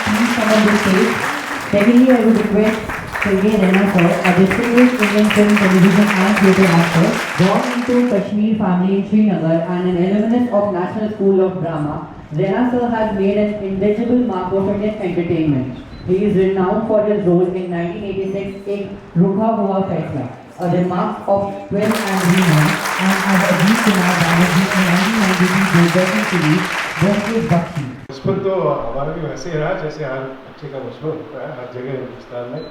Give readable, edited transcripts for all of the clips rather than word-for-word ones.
please come on the stage. Secondly, I would request Sergey Renasar, a distinguished Indian film, television and theatre actor, born into Kashmir family in Srinagar and an alumnus of National School of Drama. Renasar has made an indelible mark of Indian entertainment. He is renowned for his role in 1986 in Rukha Hua Faisla, a remark of 12 Angry Men, and as Ajit Kumar Banerjee in 1993 Doordarshan series Bhomkesh Bakshi. बचपन तो हमारा भी वैसे ही रहा जैसे हर बच्चे का बचपन होता है हर जगह हिंदुस्तान में।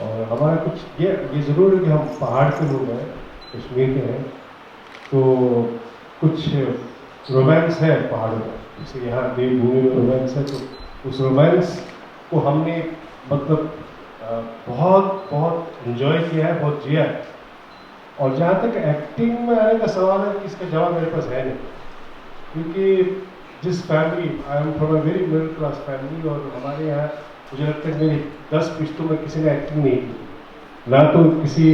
और हमारा कुछ ये ज़रूर है कि हम पहाड़ के लोग हैं, कश्मीर के हैं, तो कुछ रोमांस है पहाड़ों में। जैसे यहाँ देवभूमि में रोमांस है, तो उस रोमांस को हमने मतलब बहुत बहुत एंजॉय किया है, बहुत जिया है। और जहाँ तक एक्टिंग में आने का सवाल है, इसका जवाब मेरे पास है नहीं, क्योंकि जिस family, I am from a very middle class family, और हमारे यहाँ मुझे लगता है मेरी 10 पुश्तों में किसी ने एक्टिंग नहीं की, ना तो किसी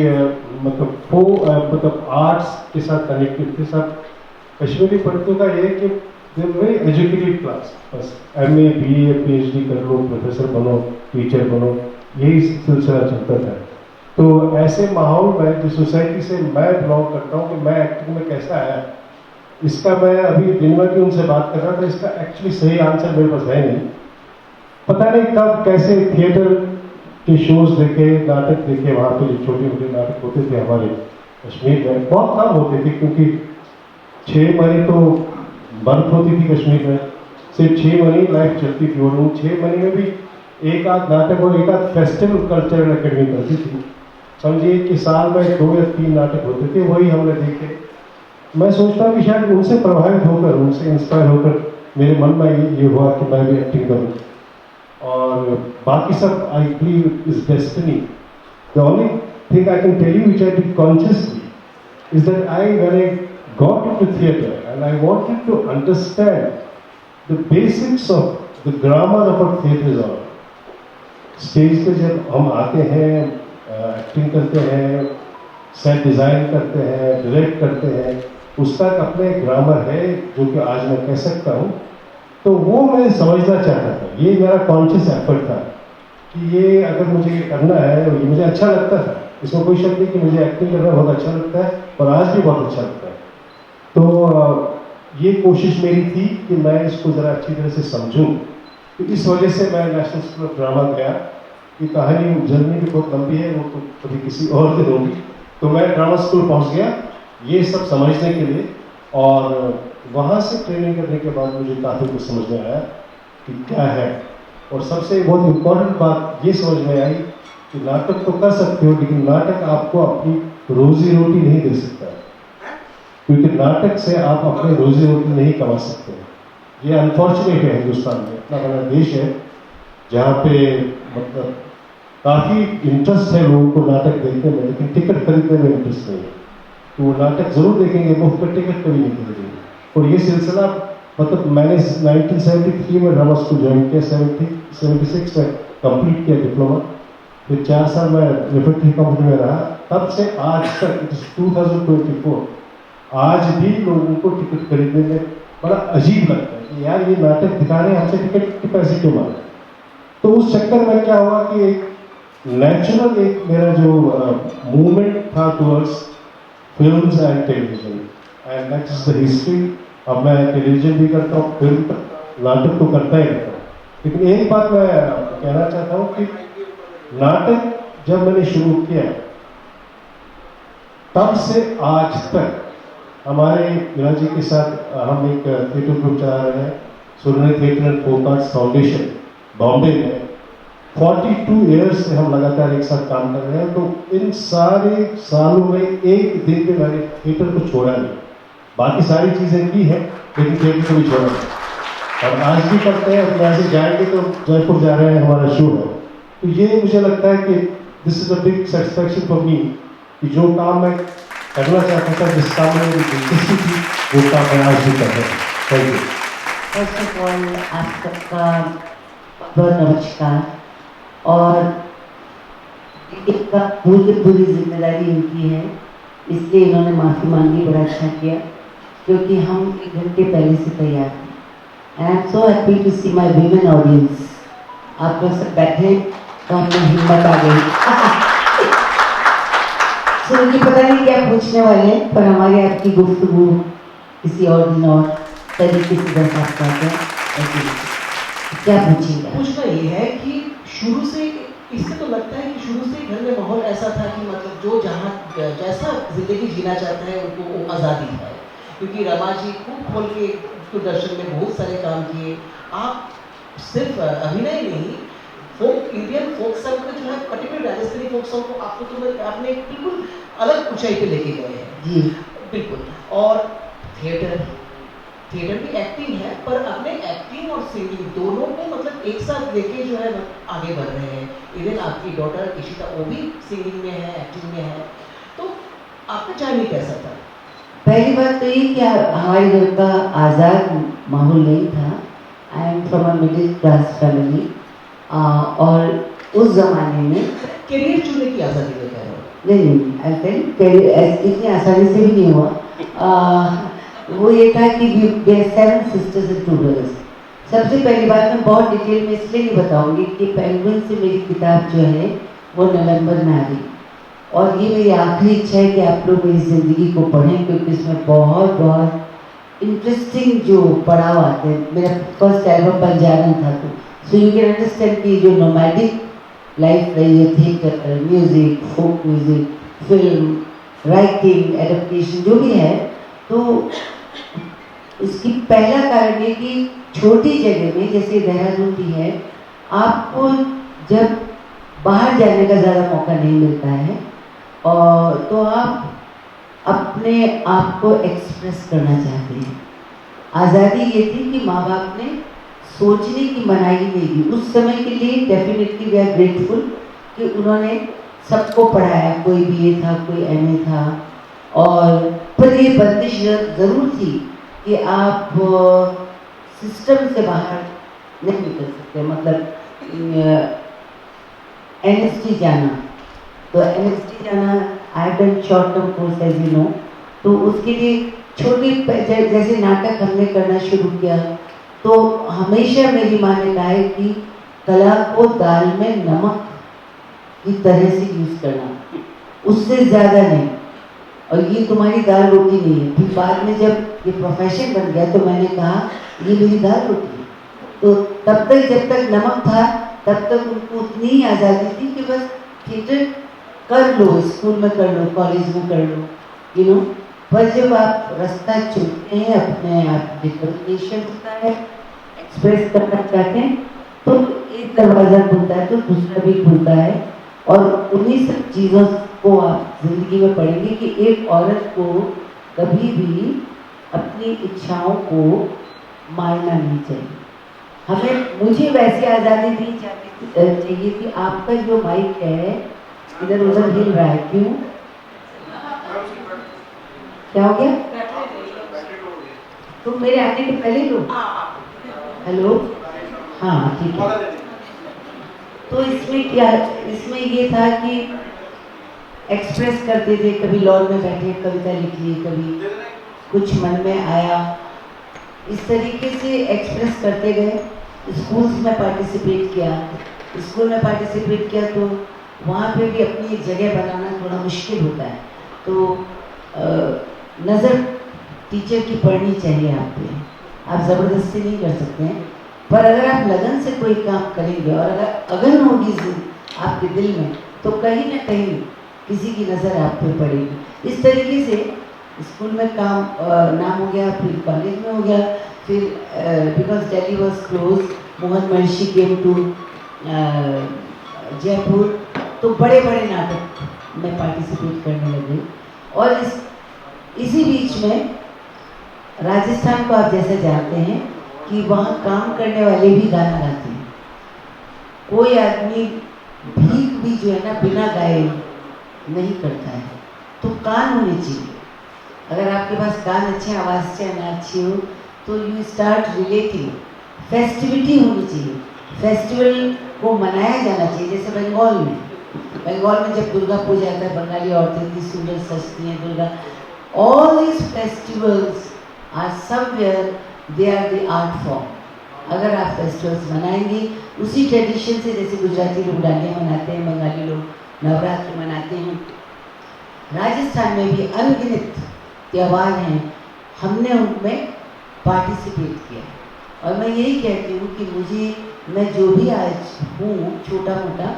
मतलब आर्ट्स के साथ कनेक्टेड के साथ। कश्मीरी पंडितों का ये है कि दे वेरी एजुकेटेड क्लास, बस MA BA PhD कर लो, प्रोफेसर बनो, टीचर बनो, यही सिलसिला चलता था। तो ऐसे माहौल में जिस सोसाइटी से मैं बिलोंग करता हूँ कि मैं एक्टिंग में कैसा आया, इसका मैं अभी दिन में भी उनसे बात कर रहा था, इसका एक्चुअली सही आंसर मेरे पास है नहीं। पता नहीं कब कैसे थिएटर के शोज देखे, नाटक देखे, वहाँ पे जो छोटे मोटे नाटक होते थे हमारे कश्मीर में, बहुत कम होते थे, क्योंकि 6 महीने तो बर्फ होती थी कश्मीर में, सिर्फ 6 महीने लाइफ चलती थी, और उन 6 महीने में भी एक आध नाटक और एक आध फेस्टिवल कल्चरल अकेडमी करती थी। समझिए कि साल में 2 या 3 नाटक होते थे, वही हमने देखे। मैं सोचता हूँ कि शायद उनसे प्रभावित होकर, उनसे इंस्पायर होकर मेरे मन में ये हुआ कि मैं भी एक्टिंग करूँ, और बाकी सब I believe is destiny. The only thing I can tell you which I did consciously is that when I got into theatre and I wanted to understand the basics of the grammar of a theatre art. Stage पे जब हम आते हैं, acting करते हैं, set design करते हैं, direct करते हैं, उसका अपने ग्रामर है जो कि आज मैं कह सकता हूँ, तो वो मैं समझना चाहता था। ये मेरा कॉन्शियस एफर्ट था कि ये अगर मुझे ये करना है, और ये मुझे अच्छा लगता था, इसमें कोई शक नहीं कि मुझे एक्टिंग करना बहुत अच्छा लगता है, और आज भी बहुत अच्छा लगता है। तो ये कोशिश मेरी थी कि मैं इसको ज़रा अच्छी तरह से समझूँ, तो इस वजह से मैं नेशनल स्कूल ऑफ ड्रामा गया। ये कहानी जर्नी भी बहुत लंबी है, वो तो कभी किसी और दिन होगी। तो मैं ड्रामा स्कूल पहुंच गया ये सब समझने के लिए, और वहाँ से ट्रेनिंग करने के बाद मुझे काफ़ी कुछ समझ में आया कि क्या है। और सबसे बहुत इम्पोर्टेंट बात ये समझ में आई कि नाटक तो कर सकते हो, लेकिन नाटक आपको अपनी रोजी रोटी नहीं दे सकता, क्योंकि नाटक से आप अपनी रोजी रोटी नहीं कमा सकते। ये अनफॉर्चुनेट है, हिंदुस्तान में इतना बड़ा देश है जहाँ पे मतलब काफ़ी इंटरेस्ट है लोगों को नाटक देखने में, लेकिन टिकट खरीदने में इंटरेस्ट नहीं है। तो वो नाटक जरूर देखेंगे, मुफ्त का टिकट कभी नहीं खरीदेंगे। और ये सिलसिला मतलब मैंने 1973 में ड्रामा स्कूल ज्वाइन किया, 76 में कंप्लीट किया डिप्लोमा, फिर 4 साल मैं रिफेक्टरी कंपनी में रहा। तब से आज तक, इट इज 2024, आज भी लोगों को टिकट खरीदने में बड़ा अजीब लगता है कि यार ये नाटक दिखा रहे हैं, हमसे टिकट के पैसे क्यों मांग रहे हैं। तो उस चक्कर में क्या हुआ कि एक नेचुरल एक मेरा जो मूवमेंट था towards films and television, and that is the history. अब मैं टेलीविजन भी करता हूँ, फिल्म नाटक तो करता ही रहता हूँ। लेकिन एक बात मैं कहना चाहता हूँ कि नाटक जब मैंने शुरू किया तब से आज तक हमारे विराज जी के साथ हम एक थिएटर ग्रुप चला रहे हैं, सुरने theatre and folk arts foundation Bombay में। 42 ईयर्स से हम लगातार एक साथ काम कर रहे हैं। तो इन सारे सालों में एक दिन भी मैंने थिएटर को छोड़ा नहीं। बाकी सारी चीज़ें की हैं, लेकिन थिएटर को भी छोड़ा नहीं, और आज भी करते हैं। अब यहाँ से जाएंगे तो जयपुर जा रहे हैं, हमारा शो है। तो ये मुझे लगता है कि this is a big satisfaction for me कि जो काम मैं करना चाहता था, जिस काम में मेरी दिलचस्पी थी, वो काम मैं आज भी कर रहा हूँ। Thank you. First of all आप सबका बहुत नमस्कार। और इसका पूरी जिम्मेदारी इनकी है, इसलिए इन्होंने माफ़ी मांगी, बड़ा अच्छा किया, क्योंकि हम 1 घंटे पहले से तैयार थे। I am so happy to see my women audience आप लोग सब बैठे तो हमें हिम्मत आ गई। तो मुझे पता नहीं क्या पूछने वाले हैं, पर हमारे आपकी गुफ्तगू किसी और दिन और तरीके से दर्शात करते हैं। क्या पूछेंगे? पूछना ये है कि शुरू से, इससे तो लगता है कि शुरू से घर में माहौल ऐसा था कि मतलब जो जहाँ जैसा जिंदगी जीना चाहता है उनको वो आज़ादी है, क्योंकि रमा जी खूब खोल के दूरदर्शन में बहुत सारे काम किए। आप सिर्फ अभिनय नहीं, फोक इंडियन फोक सॉन्ग का जो है पर्टिकुलर राजस्थानी फोक सॉन्ग को आपको तो आपने बिल्कुल अलग ऊंचाई पे लेके गए हैं जी बिल्कुल। और थिएटर भी एक्टिंग है, पर अपने एक्टिंग और सिंगिंग दोनों को मतलब एक साथ लेके जो है आगे बढ़ रहे हैं। इवन आपकी डॉटर इशिता वो भी सिंगिंग में है, एक्टिंग में है, तो आपका जर्नी कैसा था? पहली बात तो ये कि हमारे घर का आज़ाद माहौल नहीं था। I am from a middle class family, और उस ज़माने में करियर चुनने की आज़ादी में कह रहे हो? नहीं, इतनी आसानी से भी नहीं हुआ। वो ये था कि we are 7 sisters and 2 brothers। सबसे पहली बात मैं बहुत डिटेल में इसलिए नहीं बताऊंगी कि पेंगुइन से मेरी किताब जो है वो नवंबर में आ गई, और ये मेरी आखिरी इच्छा है कि आप लोग मेरी ज़िंदगी को पढ़ें, क्योंकि इसमें बहुत बहुत इंटरेस्टिंग जो पड़ाव आते हैं। मेरा फर्स्ट एल्बम बंजारन था, तो सो यू कैन अंडरस्टैंड कि जो नोमैडिक लाइफ रही है, theatre, music, folk music, film, writing, adaptation जो भी है, तो इसकी पहला कारण ये कि छोटी जगह में जैसे देहरादून भी है, आपको जब बाहर जाने का ज़्यादा मौका नहीं मिलता है, और तो आप अपने आप को एक्सप्रेस करना चाहते हैं। आज़ादी ये थी कि माँ बाप ने सोचने की मनाही नहीं दी उस समय के लिए। डेफिनेटली वी आर ग्रेटफुल कि उन्होंने सबको पढ़ाया, कोई बीए था, कोई एमए था, और पर ये बंदिश ज़रूर थी कि आप सिस्टम से बाहर नहीं निकल सकते। मतलब एनएसटी जाना, तो एनएसटी जाना, I have done short term course as you know, तो उसके लिए छोटी जैसे नाटक हमने करना शुरू किया, तो हमेशा मेरी माँ ने कहा है कि कला को दाल में नमक की तरह से यूज़ करना, उससे ज़्यादा नहीं। और ये तुम्हारी दाल रोटी नहीं है। फिर बाद में जब ये प्रोफेशन बन गया तो मैंने कहा ये मेरी दाल रोटी है। तो तब तक जब तक नमक था तब तक उनको उतनी ही आज़ादी थी कि बस थिएटर कर लो, स्कूल में कर लो, कॉलेज में कर लो, यू नो। पर जब आप रास्ता चुनते हैं, अपने आप डिटर्मिनेशन होता है, एक्सप्रेस करना चाहते हैं, तो एक दरवाज़ा खुलता है तो दूसरा भी खुलता है। और उन्हीं सब चीज़ों को आप जिंदगी में पढ़ेंगे कि एक औरत को कभी भी अपनी इच्छाओं को मारना नहीं चाहिए। मुझे वैसी आज़ादी नहीं चाहिए कि आपका जो माइक है इधर उधर हिल रहा है, क्यों, क्या हो गया? तो मेरे आने के पहले लो। हेलो, हाँ ठीक है। तो इसमें ये था कि एक्सप्रेस करते थे, कभी लॉन में बैठे कविता लिख ली, कभी कुछ मन में आया, इस तरीके से एक्सप्रेस करते गए। स्कूल्स में पार्टिसिपेट किया तो वहाँ पे भी अपनी एक जगह बनाना थोड़ा मुश्किल होता है। तो नज़र टीचर की पड़नी चाहिए आप पे, आप ज़बरदस्ती नहीं कर सकते हैं, पर अगर आप लगन से कोई काम करेंगे और अगर अगन होगी आपके दिल में, तो कहीं ना कहीं किसी की नज़र आप पे पड़ेगी। इस तरीके से स्कूल में नाम हो गया, फिर कॉलेज में हो गया, फिर because Delhi was close, Mohan Maharshi came to Jaipur, तो बड़े बड़े नाटक में पार्टिसिपेट करने लगे। और इसी बीच में राजस्थान को आप जैसे जानते हैं कि वहाँ काम करने वाले भी गाना गाते हैं। कोई आदमी भीख भी जो है ना बिना गाए नहीं करता है, तो कान होने चाहिए। अगर आपके पास कान अच्छे, आवाज़ चाहे ना अच्छी हो, तो यू स्टार्ट रिलेटिंग। फेस्टिविटी होनी चाहिए, फेस्टिवल को मनाया जाना चाहिए। जैसे बंगाल में जब दुर्गा पूजा आता है, बंगाली औरतें इतनी सुंदर सजती हैं Durga. All these festivals are somewhere they are the art form, अगर आप फेस्टिवल्स मनाएंगे उसी ट्रेडिशन से, जैसे गुजराती लोग डांडिया मनाते हैं, बंगाली लोग नवरात्र मनाते हैं, राजस्थान में भी अनगिनत त्यौहार हैं, हमने उनमें पार्टिसिपेट किया है। और मैं यही कहती हूँ कि मैं जो भी आज हूँ छोटा मोटा,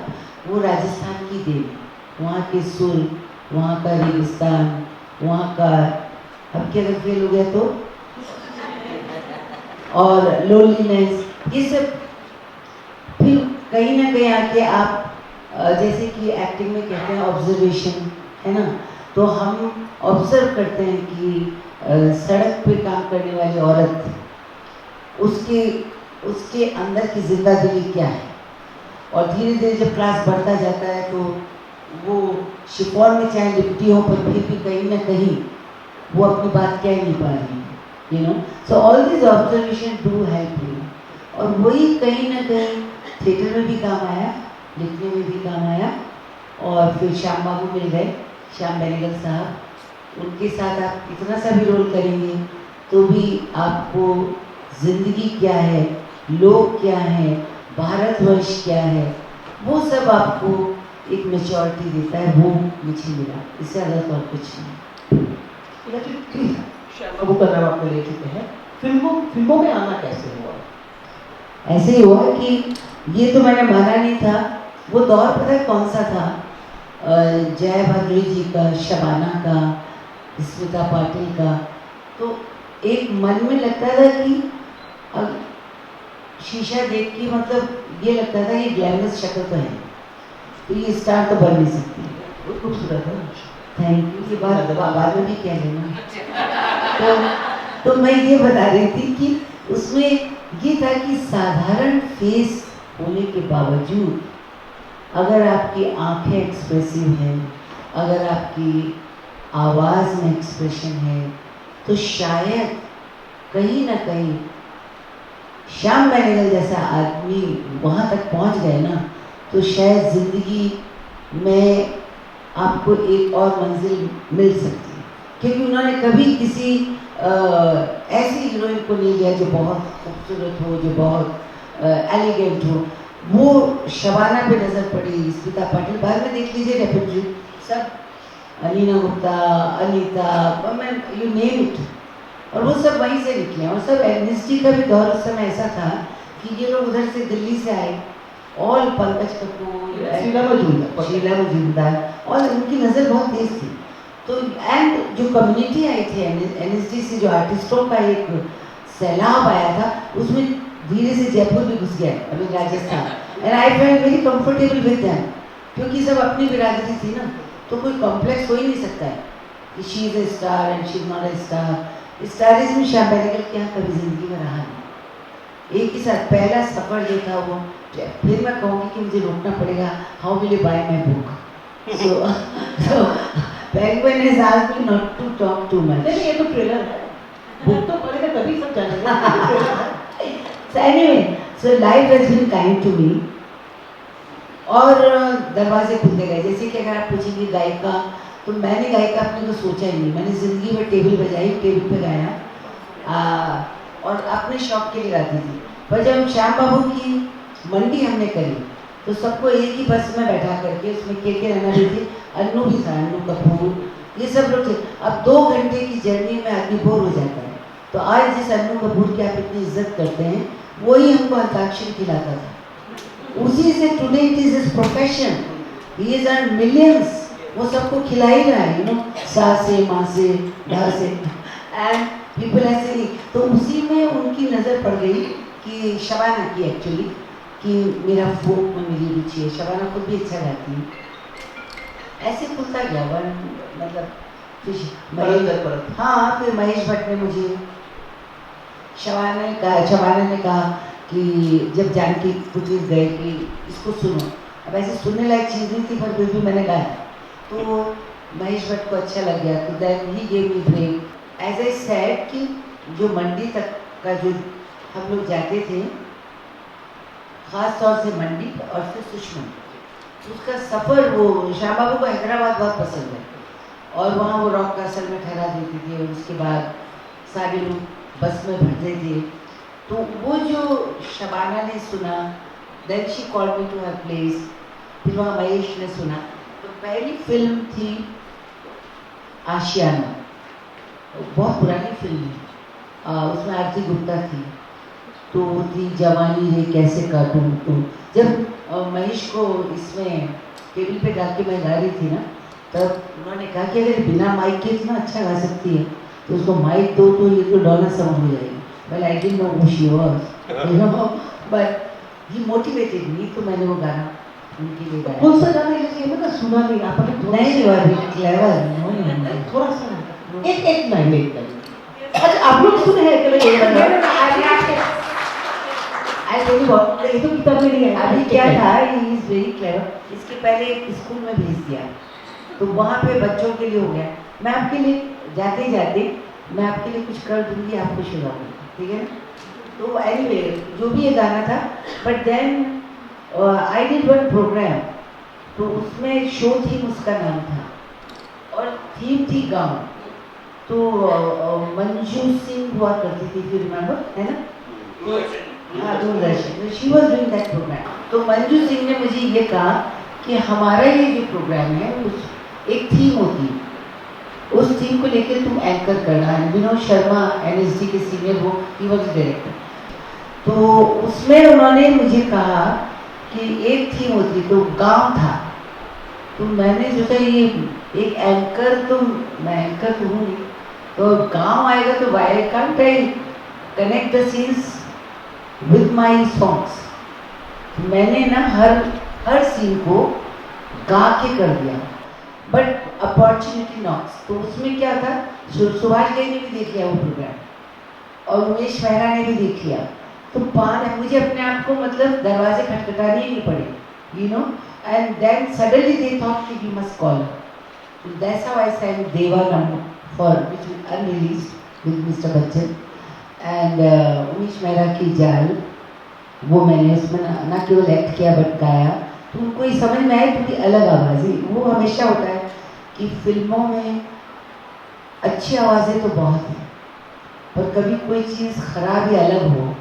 वो राजस्थान की देन, वहाँ के सुर, वहाँ का रेगिस्तान, वहाँ का, अब क्या अगर फेल हो गया तो, और लोनलीनेस, ये सब। फिर कहीं ना कहीं आके आप जैसे कि एक्टिंग में कहते हैं ऑब्जर्वेशन, है ना, तो हम ऑब्जर्व करते हैं कि सड़क पे काम करने वाली औरत, उसके अंदर की जिंदगी क्या है। और धीरे धीरे जब क्लास बढ़ता जाता है तो वो शिफॉन में चाहे लिपटी हो, पर फिर भी कहीं ना कहीं वो अपनी बात कह नहीं पा रही, you know. So all this observation do help you, और वही कहीं ना कहीं थिएटर में भी काम आया, लिखने में भी काम आया। और फिर श्याम बाबू मिल गए, श्याम बेनेगल साहब, उनके साथ आप इतना सा भी रोल करेंगे तो भी आपको जिंदगी क्या है, लोग क्या है, भारतवर्ष क्या है, वो सब आपको एक मेच्योरिटी देता है। वो मुझे मिला, इससे ज़्यादा तो और कुछ नहीं। श्याम बाबू का नाम आपने ले चुके हैं, फिल्मों में आना कैसे हुआ? ऐसे ही हुआ कि ये तो मैंने माना नहीं था, वो दौर पता है कौन सा था, जया भादुरी जी का, शबाना का, स्मिता पाटिल का। तो एक मन में लगता था कि अब शीशा देख के मतलब ये लगता था ये ग्लैमरस शक्ल तो है, तो ये स्टार तो बन नहीं सकती। बहुत खूबसूरत है। Thank you. ये बात बाद में भी कह लेना। तो मैं ये बता रही थी कि उसमें ये था कि साधारण फेस होने के बावजूद अगर आपकी आंखें एक्सप्रेसिव हैं, अगर आपकी आवाज़ में एक्सप्रेशन है, तो शायद कहीं ना कहीं श्याम बेनेगल जैसा आदमी वहाँ तक पहुँच गए ना, तो शायद ज़िंदगी में आपको एक और मंजिल मिल सकती है। क्योंकि उन्होंने कभी किसी ऐसी हीरोइन को नहीं लिया जो बहुत खूबसूरत हो, जो बहुत एलिगेंट हो। वो शबाना पे नज़र पड़ी, स्मिता पाटिल, बाद में देख लीजिए रेपेट्री सब, Alina Gupta, Anita, you name it, और वो सब वहीं से निकले। और सब एमनेस्टी का भी दौर उस समय ऐसा था कि ये लोग उधर से दिल्ली से आए, ऑल पंकज कपूर, शीला मजूमदार, और उनकी नज़र बहुत तेज थी। तो एंड जो कम्युनिटी आई थी एनएसडी से, जो आर्टिस्टों का एक सैलाब आया था, उसमें धीरे से जयपुर भी घुस गया, अभी Rajasthan, and I felt very comfortable with them, क्योंकि सब अपनी बिरादरी थी ना, तो कोई कॉम्प्लेक्स हो ही नहीं सकता है कि she is a star and she is not a star. Starism Shyam Benegal के यहाँ कभी जिंदगी में रहा नहीं। एक ही साथ पहला सफ़र जो था वो, फिर मैं कहूँगी कि मुझे रोकना पड़ेगा, how will you buy my book, so Penguin has asked me not to talk too much. नहीं, ये तो ट्रेलर है, बुक तो पढ़ेगा तभी सब जानेंगे। So anyway, so life has been kind to me, और दरवाजे खुलते गए। जैसे कि अगर आप पूछेंगे गायिका, तो मैंने गायिका अपने को सोचा ही नहीं। मैंने ज़िंदगी में टेबल बजाई, टेबल पे गाया, और अपने शौक के लिए गाती थी। पर जब श्याम बाबू की मंडी हमने करी, तो सबको एक ही बस में बैठा करके, उसमें के रहना भी थे, अन्नू भी था, अन्नू कपूर, ये सब लोग थे। अब 2 घंटे की जर्नी में आदमी बोर हो जाता है। तो आज जिस अन्नू कपूर की आप इतनी इज्जत करते हैं, वही हमको अंताक्षरी खिलाता था। उसी से today it is his profession, he is earn millions, वो सबको खिला ही रहा है, यू नो, सा से, माँ से, ढा से, एंड पीपल ऐसे नहीं। तो उसी में उनकी नज़र पड़ गई कि शबाना की एक्चुअली, कि मेरा फोक में मेरी रुचि है। शबाना खुद भी अच्छा गाती है। ऐसे खुलता गया वन, मतलब हाँ, फिर महेश भट्ट ने मुझे, शबाना ने कहा कि जब जानकी पुत्री गए कि इसको सुनो, अब ऐसे सुनने लायक चीज़ नहीं थी, पर फिर भी मैंने गाया, तो महेश भट्ट को अच्छा लग गया। तो then he gave me break. As I said कि जो मंडी तक का जो हम लोग जाते थे, ख़ास तौर से मंडी और फिर सुषमा, उसका सफ़र, वो श्याम बाबू को हैदराबाद बहुत पसंद है, और वहाँ वो रॉक कासल में ठहरा देती थी, और उसके बाद सारे लोग बस में भरते थे। तो वो जो शबाना ने सुना, then she called me to her place, फिर वहाँ महेश ने सुना। तो पहली फिल्म थी आशियाना, बहुत पुरानी फिल्म है, उसमें आरती गुप्ता थी। तो वो थी जवानी है कैसे काटूं। तो जब महेश को इसमें टेबल पे गा के मैं गा रही थी ना, तब उन्होंने कहा कि अगर बिना माइक के इतना अच्छा गा सकती है तो उसको माइक दो तो ये तो डॉना सॉन्ग हो जाएगी। Well, I didn't know who she was, you know, but he motivated me, तो मैंने वो गाना उनके लिए गाया। कौन सा गाना ये मतलब सुना नहीं आपने? नहीं अभी क्लेवर थोड़ा सा एक लाइन एक लाइन। अच्छा आप लोग सुने हैं कि नहीं ये गाना? आई टेल यू व्हाट, ये तो किताब में नहीं है। अभी क्या था, ही इज वेरी क्लेवर। इसके पहले स्कूल में भेज दिया तो वहाँ पे बच्चों के लिए हो गया। मैं आपके लिए जाते जाते मैं आपके लिए कुछ कर दूंगी, आप खुश हो जाओगे, ठीक है ना? तो एनीवे जो भी ये गाना था, but then I did one programme, तो उसमें शो थीम उसका नाम था और थीम थी गाँव। तो मंजू सिंह हुआ करती थी, फिर रिमेंबर है ना? हाँ, Doordarshan, she was doing that programme. तो मंजू सिंह ने मुझे ये कहा कि हमारा ये जो प्रोग्राम है उस एक थीम होती है, उस थीम को लेकर तुम एंकर करना है। विनोद शर्मा एनएसडी के सीनियर, वो ही वॉज डायरेक्टर। तो उसमें उन्होंने मुझे कहा कि एक थीम होती, तो गांव था। तो मैंने सोचा ये एक एंकर, तो मैं एंकर तो हूँ नहीं, तो गांव आएगा तो why can't I connect the scenes with my songs. मैंने ना हर सीन को गा के कर दिया, बट अपॉर्चुनिटी नॉक्स। तो उसमें क्या था, सुभाष घई ने भी देख लिया वो प्रोग्राम और उमेश मेहरा ने भी देख लिया। तो मुझे अपने आप को मतलब दरवाजे खटखटाने ही नहीं पड़े, you know. And then suddenly they thought कि you must call. That's how I sang Deva number for which is unreleased with mister Bachchan and Umesh Mehra की जाल। वो मैंने उसमें ना केवल एक्ट किया बट गाया। तो उनको ये समझ में आया क्योंकि अलग आवाज़ है। वो हमेशा होता है कि फिल्मों में अच्छी आवाज़ें तो बहुत हैं, पर कभी कोई चीज़ खराब या अलग हो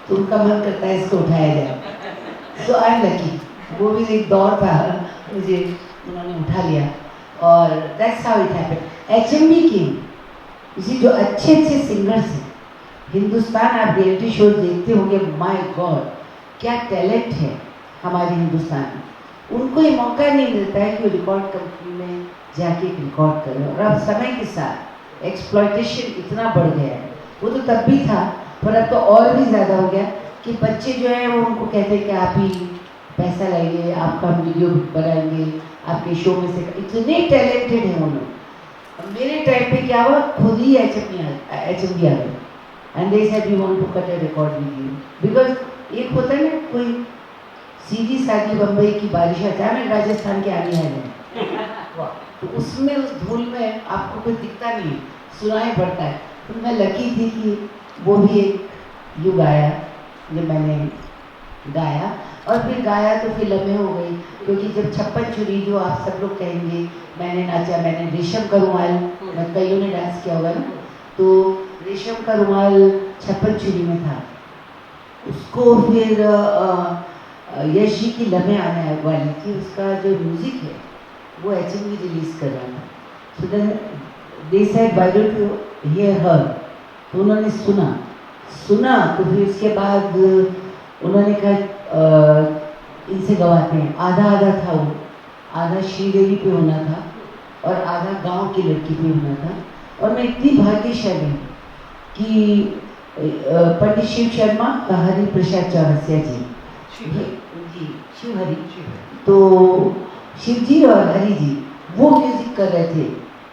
तो उनका मन करता है इसको उठाया जाए। सो आई एम लकी, वो भी एक दौर था, मुझे उन्होंने उठा लिया और that's how it happened. HMV की इसी जो अच्छे अच्छे सिंगर्स हैं हिंदुस्तान, आप रियलिटी शो देखते होंगे, माय गॉड क्या टैलेंट है हमारे हिंदुस्तान में। उनको ये मौका नहीं मिलता है कि वो रिकॉर्ड कंपनी में जाके रिकॉर्ड करें। और अब समय के साथ एक्सप्लॉयटेशन इतना बढ़ गया है, वो तो तब भी था पर अब तो और भी ज़्यादा हो गया कि बच्चे जो हैं वो उनको कहते हैं कि आप ही पैसा लाइए, आपका वीडियो बनाएंगे, आपके शो में से। इतने टैलेंटेड हैं वो लोग। मेरे टाइम पे क्या हुआ, खुद ही HMV आ गए and they said we want to cut a record video. Because एक होता है ना, कोई सीधी सादी बम्बई की बारिश अचानक राजस्थान के आने है, तो उसमें उस धूल में आपको कोई दिखता नहीं है, सुनाई पड़ता है। तो मैं लकी थी कि वो भी एक युग आया जब मैंने गाया, और फिर गाया तो फिल्में हो गई। क्योंकि जब छप्पन छुरी, जो आप सब लोग कहेंगे मैंने नाचा, मैंने रेशम का रुमाल, मैं कईयों ने डांस किया होगा ना, तो रेशम का रुमाल छप्पन छुरी में था। उसको फिर यश जी की लम्हे आने वाली थी, उसका जो म्यूजिक है वो HMV रिलीज कर रहा था। So then they said why don't you hear her. तो उन्होंने सुना तो फिर उसके बाद उन्होंने कहा इनसे गवाते हैं। आधा आधा था वो, आधा श्रीदेवी पे होना था और आधा गांव की लड़की पे होना था। और मैं इतनी भाग्यशाली हूँ कि पंडित शिव शर्मा, हरि प्रसाद चौरसिया जी, शिवहरी, तो शिव जी और हरि जी वो म्यूजिक कर रहे थे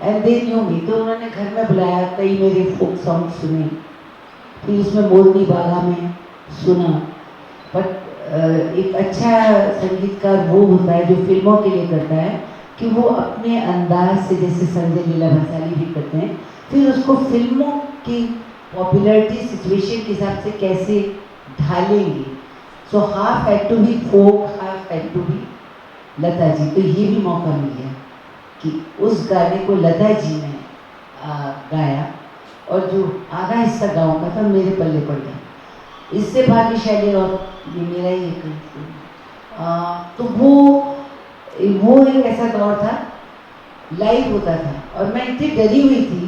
एंड दे न्यू मी। तो उन्होंने घर में बुलाया, कई मेरे फोक सॉन्ग सुने, फिर उसमें मोरनी बागा में सुना। बट एक अच्छा संगीतकार वो होता है जो फिल्मों के लिए करता है कि वो अपने अंदाज से, जैसे संजय लीला भंसाली भी करते हैं, फिर उसको फिल्मों की पॉपुलैरिटी सिचुएशन के हिसाब से कैसे ढालेंगे। So half had to be folk, half had to be Lata ji. तो ये भी मौका मिल गया कि उस गाने को लता जी ने गाया और जो आधा हिस्सा गाँव का था मेरे पल्ले पड़ गया। इससे भाग्यशाली और ये मेरा ही एक तो वो एक ऐसा दौर था, लाइव होता था और मैं इतनी डरी हुई थी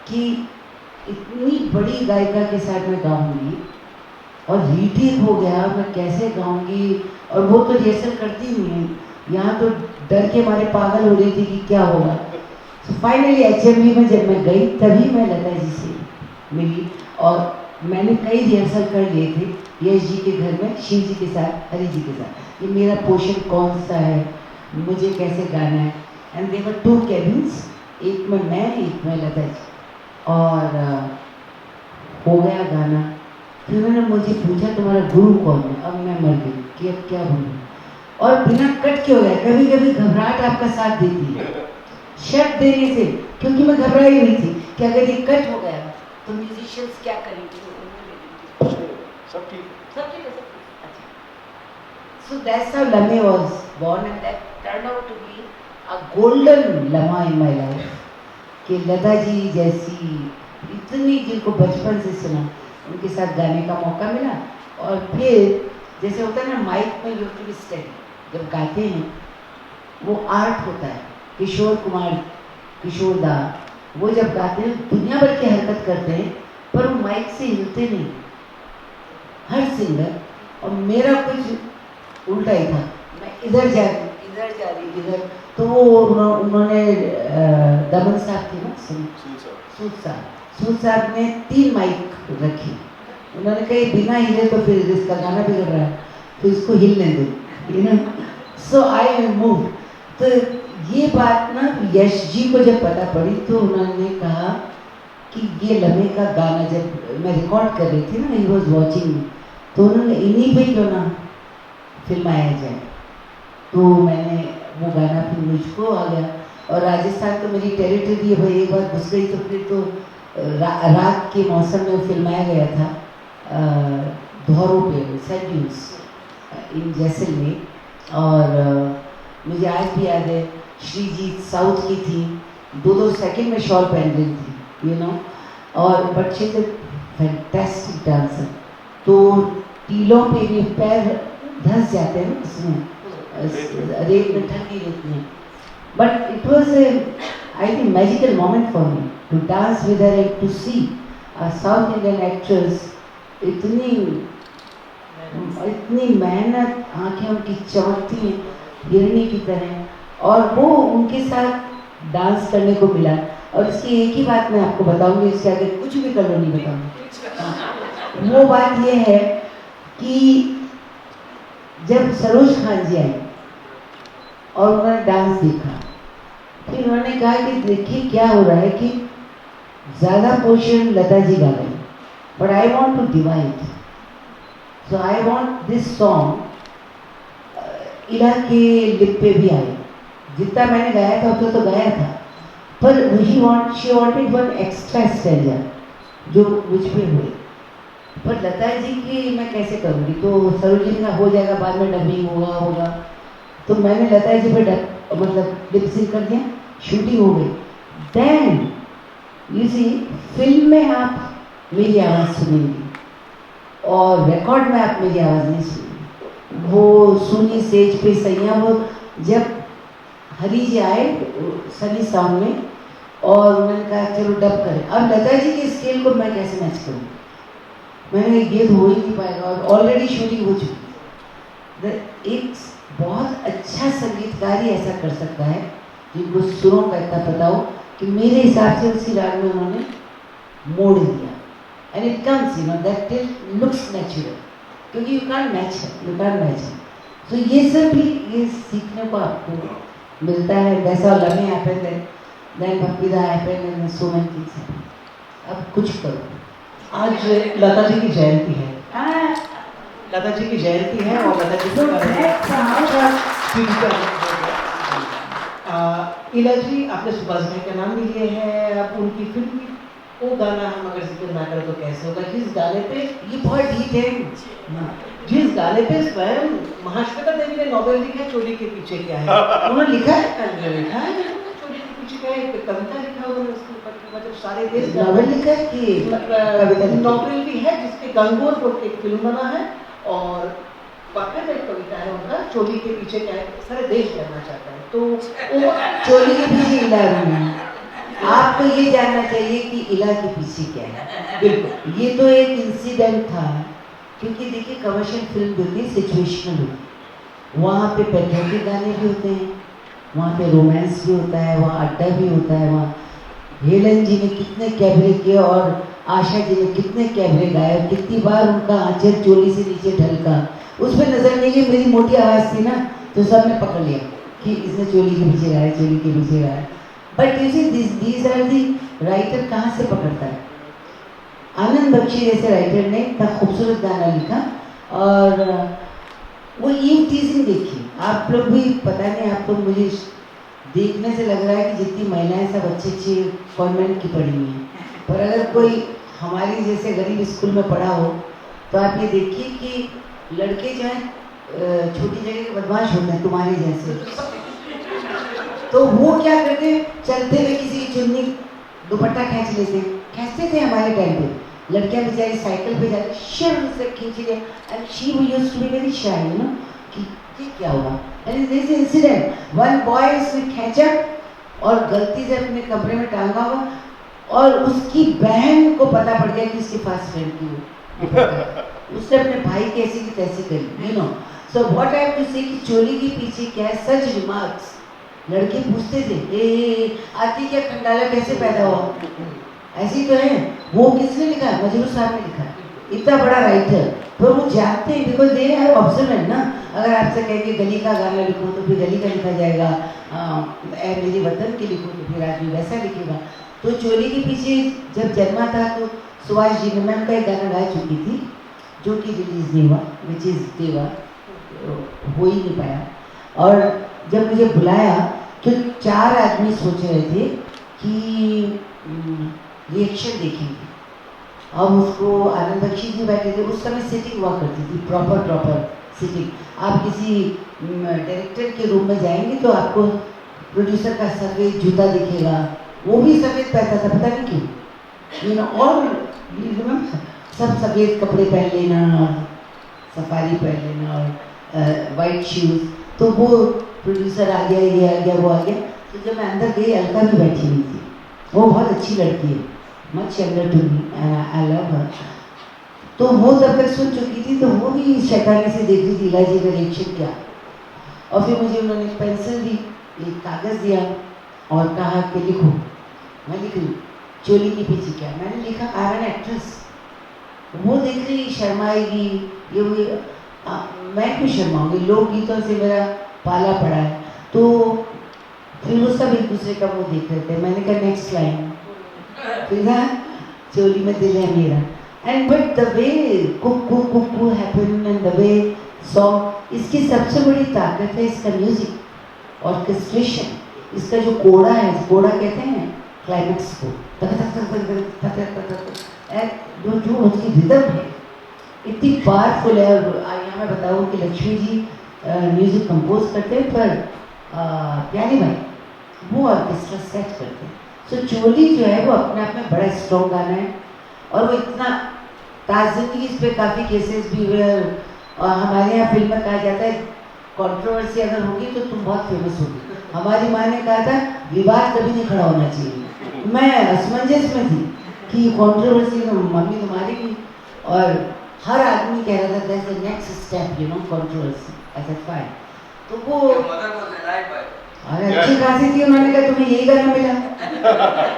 कि इतनी बड़ी गायिका के साथ मैं गाऊंगी और रीटेक हो गया, मैं कैसे गाऊंगी, और वो तो रिहर्सल करती हुई है, यहाँ तो डर के मारे पागल हो रही थी कि क्या होगा। तो फाइनली HMV में जब मैं गई तभी मैं लता जी से मिली और मैंने कई रिहर्सल कर लिए थे यश जी के घर में, शिव जी के साथ, हरि जी के साथ, ये मेरा पोर्शन कौन सा है, मुझे कैसे गाना है। एंड देवर 2 केबिन्स, एक में मैं, एक में लता जी, और हो गया गाना। फिर उन्होंने मुझे पूछा तुम्हारा गुरु कौन है, अब मैं मर गई कि अब क्या बोलूं, और बिना कट के हो गया। कभी कभी घबराहट आपका साथ देती है शर्त देने से, क्योंकि मैं घबराई हुई थी कि अगर ये कट हो गया तो म्यूजिशियंस क्या करेंगे। सब ठीक। सब ठीक है, सब ठीक। अच्छा, so that's how Lame was born and that turned out to be a golden lama in my life कि लता जी जैसी इतनी, जिनको बचपन से सुना, उनके साथ गाने का मौका मिला। और फिर जैसे होता है ना माइक में, you have to be steady, जब गाते हैं वो आर्ट होता है। किशोर कुमार, किशोर दा, वो जब गाते हैं दुनिया भर की हरकत करते हैं पर वो माइक से हिलते नहीं, हर सिंगर। और मेरा कुछ उल्टा ही था, मैं इधर जा रही इधर, तो वो उन्होंने दमन साहब थे ना, सूद साहब ने 3 माइक रखी। उन्होंने कहा बिना हिले तो फिर इसका गाना बिगड़ रहा है, तो इसको हिलने दो, सो आई मूव। तो ये बात ना यश जी को जब पता पड़ी तो उन्होंने कहा कि ये लम्हे का गाना, जब मैं रिकॉर्ड कर रही थी ना, ही वॉज वॉचिंग, तो उन्होंने इन्हीं पे क्यों ना फिल्माया जाए। तो मैंने वो गाना फिर मुझको आ गया, और राजस्थान तो मेरी टेरिटरी है भाई, एक बार घुस गई तो फिर तो रात के मौसम में फिल्माया गया था धौरों पे, सेड्यूल्स इन जैसलमेर। और मुझे आज भी याद है, श्रीजीत साउथ की थी, 2-2 सेकंड में शॉल पहन रही थी, यू नो, और बच्चे थे फैंटास्टिक डांसर। तो टीलों पे भी पैर धंस जाते हैं ना उसमें, रेत में ठंडी रेत में, but it was I think magical moment for me to dance with her and to see a south Indian actress, इतनी मेहनत, आंखें उनकी चमकती हैं हिरनी की तरह, और वो उनके साथ डांस करने को मिला। और इसकी एक ही बात मैं आपको बताऊंगी, इसके आगे कुछ भी कलर नहीं बताऊंगी। वो बात ये है कि जब सरोज खान जी आई और उन्होंने डांस देखा, फिर उन्होंने कहा कि देखिए क्या हो रहा है कि ज़्यादा पोर्शन लता जी गा रही, but I want to divide, so I want this song Ila के लिप पे भी आए। जितना मैंने गाया था उतना तो गाया था, पर she wanted one extra stanza जो मुझ पे हुए, पर लता जी की मैं कैसे करूँगी, तो सरोज जी का हो जाएगा, बाद में डबिंग होगा। तो मैंने लता जी पे मतलब लिप सिंक कर दिया, शूटिंग हो गई। देन यू सी फिल्म में आप मेरी आवाज़ सुनेंगी और रिकॉर्ड में आप मेरी आवाज़ नहीं सुनेंगी। वो सुनी स्टेज पे सैया, वो जब हरी जी आए सनी सामने और उन्होंने कहा चलो डब करें, अब लता जी के स्केल को मैं कैसे मैच करूँ, मैंने ये तो हो ही नहीं पाएगा, और ऑलरेडी शूटिंग हो चुकी। एक बहुत अच्छा संगीतकार ही ऐसा कर सकता है जिनको सुरों का इतना पता हो कि मेरे हिसाब से उसी राग में उन्होंने मोड़ दिया, and it comes, you know, that it looks natural, क्योंकि यू कांट मैच है। तो ये सब भी ये सीखने को आपको मिलता है। वैसा लम्हे हैपेंड देन भक्तिदा happened and so many things happened. अब कुछ करो। आज लता जी की जयंती है, लता जी की जयंती है और लता जी इला जी, आपने सुभाष भाई का नाम भी लिया है, आप उनकी फिल्म की वो गाना हम अगर जिक्र ना करें तो कैसे होगा, जिस गाने पे ये बहुत ठीक है, जिस गाने पे स्वयं महाश्वेता देवी ने नोबेल लिखा है, चोरी के पीछे क्या है, उन्होंने लिखा है, लिखा है चोरी के पीछे पीछे का एक कविता लिखा हुआ है उसके ऊपर, मतलब सारे देश का नॉवेल लिखा है कि कविता लिखी? नॉवेल भी है जिसके गंगोर बोल के एक फिल्म बना है, और बाकायदा एक कविता है उनका, चोली के पीछे क्या है, सारे देश जानना चाहता है। तो वो चोली के पीछे इला रूम है। आपको ये जानना चाहिए कि इला के पीछे क्या है। बिल्कुल ये तो एक इंसिडेंट था, क्योंकि देखिए कमर्शियल फिल्म भी होती है, सिचुएशनल होती है। वहाँ पे पेट्रियोटिक गाने भी होते हैं, वहाँ पे रोमांस भी होता है, वहाँ अड्डा भी होता है। वहाँ हेलन जी ने कितने कैबरे किए और आशा जी ने कितने कैबरे गाए, और कितनी बार उनका आंचल चोली से नीचे ढलका। उस पर नजर नहीं गई, मेरी मोटी आवाज़ थी ना, तो सबने पकड़ लिया कि इसने चोली के पीछे गाया, चोली के पीछे गाया। But you see these are the writer कहाँ से पकड़ता है। आनंद बख्शी जैसे राइटर ने इतना खूबसूरत गाना लिखा, और वो ईव टीजिंग देखी। आप लोग भी पता नहीं, आप लोग, मुझे देखने से लग रहा है कि जितनी महिलाएं सब अच्छी अच्छी कॉन्वेंट की पढ़ी हुई हैं, पर अगर कोई हमारी जैसे गरीब स्कूल में पढ़ा हो तो आप ये देखिए कि लड़के जो हैं छोटी जगह के बदमाश होते हैं तुम्हारे जैसे। तो वो क्या करते, चलते हुए किसी की चुन्नी दुपट्टा खींच लेते, खींचते थे हमारे टाइम पे। लड़कियां बेचारी साइकिल पे जाके शिर से खींच लिया, and she used to be very shy, you know, कि ये क्या हुआ। And this incident, one boy उसने खींचा और गलती से अपने कमरे में टांगा हुआ, और उसकी बहन को पता पड़ गया कि इसके पास फ्रेंड की हो। उसने अपने भाई की ऐसी की तैसी करी, you know. So what I have to say कि चोली के पीछे क्या है, सच रिमार्क्स लड़के पूछते थे, ए आती क्या खंडाला कैसे पैदा हुआ, ऐसी तो है। वो किसने लिखा, मजरू साहब ने लिखा, इतना बड़ा राइटर। पर वो जानते हैं, बिकॉज दे आर ऑब्जर्वेंट ना। अगर आपसे कहेंगे गली का गाना लिखो तो फिर गली का लिखा जाएगा, ए मेरे वतन के लिखो तो फिर आदमी वैसा लिखेगा। तो चोली के पीछे जब जन्मा था तो सुभाष जी ने, मैं उनका एक गाना गा चुकी थी जो कि रिलीज नहीं हुआ, विच इज़ देवा, हो ही नहीं पाया। और जब मुझे बुलाया तो 4 आदमी सोच रहे थे कि रिएक्शन देखेंगे। अब उसको आनंद बख्शी जी बैठे थे, उस समय सिटिंग हुआ करती थी, प्रॉपर सिटिंग। आप किसी डायरेक्टर के रूम में जाएंगे तो आपको प्रोड्यूसर का सफ़ेद जूता दिखेगा, वो भी सफ़ेद पहनता था, पता नहीं क्यों, यू नो। और सब सफ़ेद कपड़े पहन लेना, सफारी पहन लेना, और वाइट शूज़। तो वो प्रोड्यूसर आ गया, ये आ गया, वो आ गया। तो जब मैं अंदर गई, अलका भी बैठी हुई थी, वो बहुत अच्छी लड़की है, much younger to me, I love her. तो वो तब तक सुन चुकी थी, तो वो भी शैतानी से देख रही थी इलाजी का रिएक्शन क्या। और फिर मुझे उन्होंने पेंसिल दी, एक कागज़ दिया और कहा कि लिखो। मैं लिख रही, चोली के पीछे क्या। मैंने लिखा आर एन एक्ट्रेस। वो देख रही, शर्माएगी, ये मैं क्यों शर्माऊँगी, लोकगीतों से मेरा पाला पड़ा है। तो फिर वो सब एक दूसरे का मुँह देख रहे थे। मैंने कहा नेक्स्ट लाइन, फिर चोली में दिल है मेरा। And but the way cuckoo cuckoo happen and the way song, इसकी सबसे बड़ी ताकत है इसका म्यूजिक, ऑर्केस्ट्रेशन। इसका जो कोड़ा है, कोड़ा कहते हैं क्लाइमेक्स को, जो उसकी रिदम है इतनी पावरफुल है। और यहाँ मैं बताऊँ कि लक्ष्मी जी म्यूजिक कंपोज करते हैं, पर प्यारे भाई वो ऑर्केस्ट्रा सेट करते हैं। सो चोली जो है वो अपने आप में बड़ा स्ट्रॉन्ग गाना है, और वो इतना ताज़गी, इस पर काफ़ी केसेस भी हुए। और हमारे यहाँ फिल्म में कहा जाता है कंट्रोवर्सी अगर होगी तो तुम बहुत फेमस होगी। हमारी माँ ने कहा था विवाद कभी नहीं खड़ा होना चाहिए। मैं असमंजस में थी कि कंट्रोवर्सी में मम्मी तो मारेगी, और हर आदमी कह रहा था that's the next step, you know, controversy. अच्छा फाइन। तो वो अरे अच्छी खासी थी, उन्होंने कहा तुम्हें यही गाना मिला।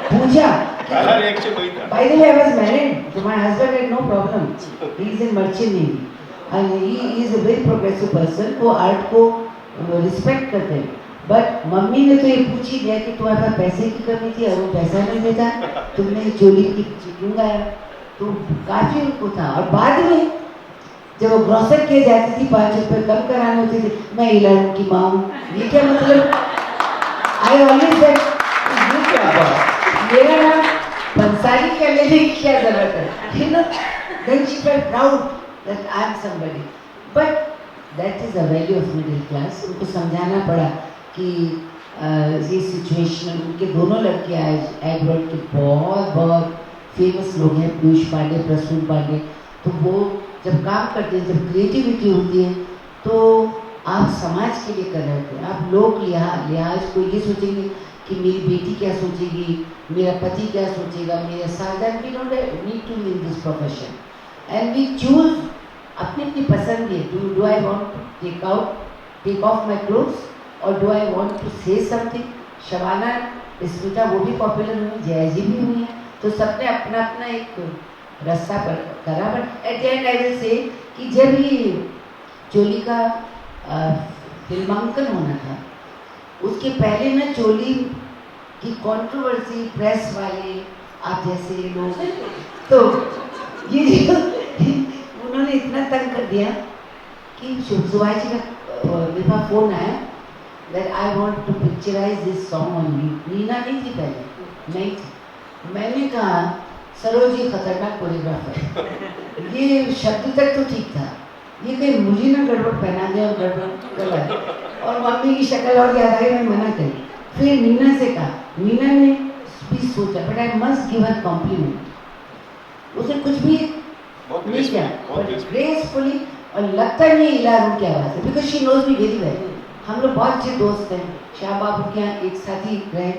पूछा by the way I was married, so my husband had no problem. He is in merchant navy and he is a very progressive person, वो आर्ट को रिस्पेक्ट करते हैं। बट मम्मी ने तो ये पूछ ही दिया कि तुम्हारे पास पैसे की कमी थी और वो पैसा नहीं देता, तुमने चोली की क्यों गाया। तो काफी उनको था। और बाद में जब वो ग्रॉसर किए जाती थी, 5 रुपये कम कराने होते थे, मैं इलाज की माँ हूँ, ये क्या मतलब। आई ऑलवेज सेड ये क्या बात, मेरा नाम बंसारी का लेने की क्या जरूरत है, you know. Then she felt proud that I am somebody. But that is the value of middle class. उनको समझाना पड़ा कि ये सिचुएशनल, उनके दोनों लड़के आज एडवर्ड के बहुत बहुत फेमस लोग हैं, पीयूष पांडे, प्रसून पांडे। तो वो जब काम करते हैं, जब क्रिएटिविटी होती है, तो आप समाज के लिए कर रहे होते हैं, आप लोग लिहाज को ये सोचेंगे कि मेरी बेटी क्या सोचेगी, मेरा पति क्या सोचेगा, मेरे साथ। We don't need to leave this profession and we choose अपनी अपनी पसंद है। Do I want to take off my clothes और do I want to say something. Shabana Smita वो भी पॉपुलर हुई, जया जी भी हुई है, तो सबने अपना अपना एक रास्ता पर करा। But at the and I will say कि जब ये चोली का फिल्मांकन होना था, उसके पहले ना चोली की कंट्रोवर्सी, प्रेस वाले आप जैसे लोग, तो ये उन्होंने इतना तंग कर दिया कि सुभाष जी का मेरे पास फोन आया that I want to picturize this song on you. Neena नहीं थी पहले, नहीं थी। मैंने कहा सरोज ये खतरनाक कोरियोग्राफर, ये शब्द तक तो ठीक था, ये कहीं मुझे ना गड़बड़ पहना दे और गड़बड़ करा। और मम्मी की शक्ल और याद आई, मैं मना करी। फिर नीना से कहा, नीना ने भी सोचा, but I must give her compliment. उसे कुछ भी नहीं किया, बट ग्रेसफुली, और लगता नहीं इलारू की आवाज़ है, because she knows me very well. हम लोग बहुत अच्छे दोस्त हैं, श्याम बाबू के यहाँ एक साथ ही रहे,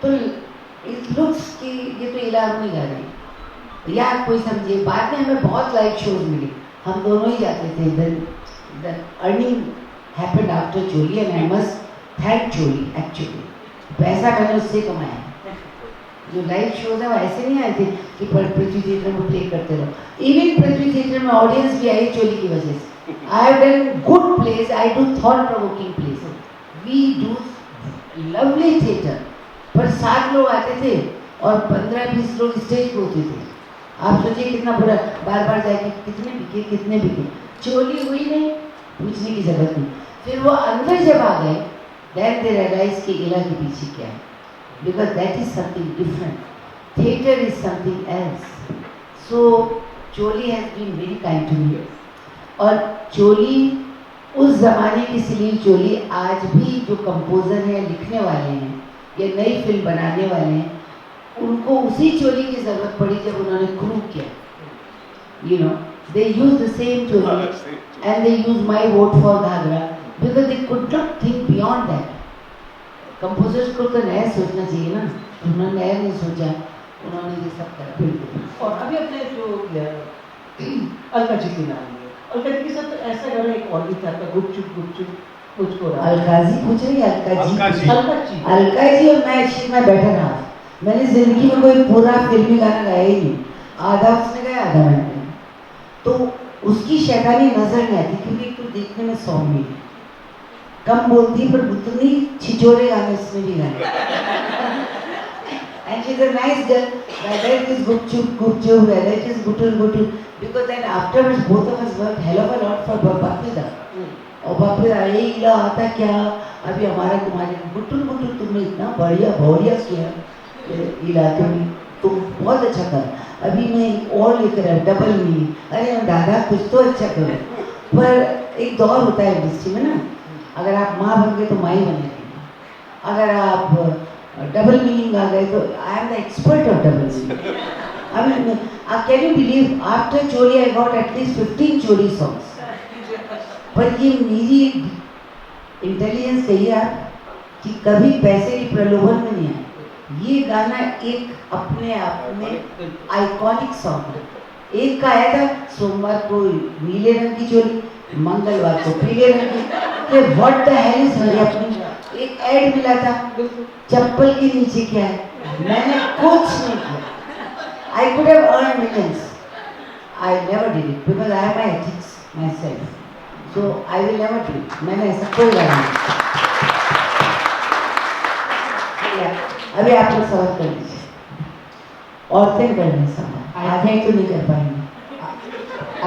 तो इट लुक्स कि ये तो इलारू नहीं गा रही, या कोई समझे। बाद में हमें बहुत लाइव शोज मिले, हम दोनों ही जाते थे। The earning happened after choli and I must thank choli. Actually पैसा मैंने उससे कमाया। जो लाइव शोज है वो ऐसे नहीं आए थे कि पृथ्वी थिएटर में प्ले करते रहो। इवन पृथ्वी थिएटर में ऑडियंस भी आई चोली की वजह से। I have done good plays, I do thought-provoking plays. We do lovely theatre. पर 7 लोग आते थे और 15-20 लोग स्टेज पे होते थे। आप सोचिए कितना बुरा, बार बार जाके कितने बिके। चोली हुई नहीं, पूछने की जरूरत नहीं। फिर वो अंदर जब आ गए, then they realized कि इला के पीछे क्या है, because that is something different. Theatre is something else. So choli has been very kind to me. और चोली उस ज़माने की सलील चोली आज भी जो कंपोज़र हैं, लिखने वाले हैं या नई फिल्म बनाने वाले हैं, उनको उसी चोली की ज़रूरत पड़ी जब उन्होंने क्रू किया। You know, they use the same चोली and they use my vote for घाघरा because they could not think beyond that. Composers को तो नया सोचना चाहिए ना, उन्होंने नया नहीं सोचा, उन्होंने ये सब करा। बिल्कुल। और अभी अपने जो अलका जी के नाम अलका जी के साथ ऐसा गाना एक और भी था, गुपचुप गुपचुप मुझको रहा। अलकाजी पूछ रही है, अलका जी और मैं एक्चुअली में बैठा रहा। मैंने जिंदगी में कोई पूरा फिल्मी गाना गाया ही नहीं, आधा उसने गाया आधा मैंने गाया। तो उसकी शैतानी नजर नहीं आती क्योंकि तो देखने में सौम्य है, कम बोलती है, पर उतनी छिचोरे गाने उसमें भी गाए। And she's a nice girl. Whether it is gup chup, whether it is gutul, because then afterwards both of us worked hell of a lot for Bapida. और बापीदा यही इला आता क्या, अभी हमारा तुम्हारे गुटुल तुमने इतना बढ़िया किया इला, तुम बहुत अच्छा कर। अभी मैं और लेकर आया डबल मीनिंग, अरे दादा कुछ तो अच्छा करो। पर एक दौर होता है इंडस्ट्री में ना, अगर आप माँ बन गए तो माँ ही बनेगी, अगर आप डबल मीनिंग आ गए तो I am the expert of double meaning. I mean, can you believe after choli I got at least 15 choli songs। पर ये मेरी इंटेलिजेंस कहिए आप कि कभी पैसे की प्रलोभन में नहीं आया। ये गाना एक अपने आप में आइकॉनिक सॉन्ग है। एक का आया था सोमवार को नीले रंग की चोली, मंगलवार को पीले रंग की। व्हाट द हेल इज हरी अपनी। एक ऐड मिला था चप्पल के नीचे क्या है, मैंने कुछ नहीं किया। I could have earned millions. I never did it because I have my ethics myself. So I will never do it. मैंने ऐसा कोई गाना नहीं। अभी आप लोग सवाल कर लीजिए। औरतें कर रही सवाल, आधे तो नहीं कर पाएंगे।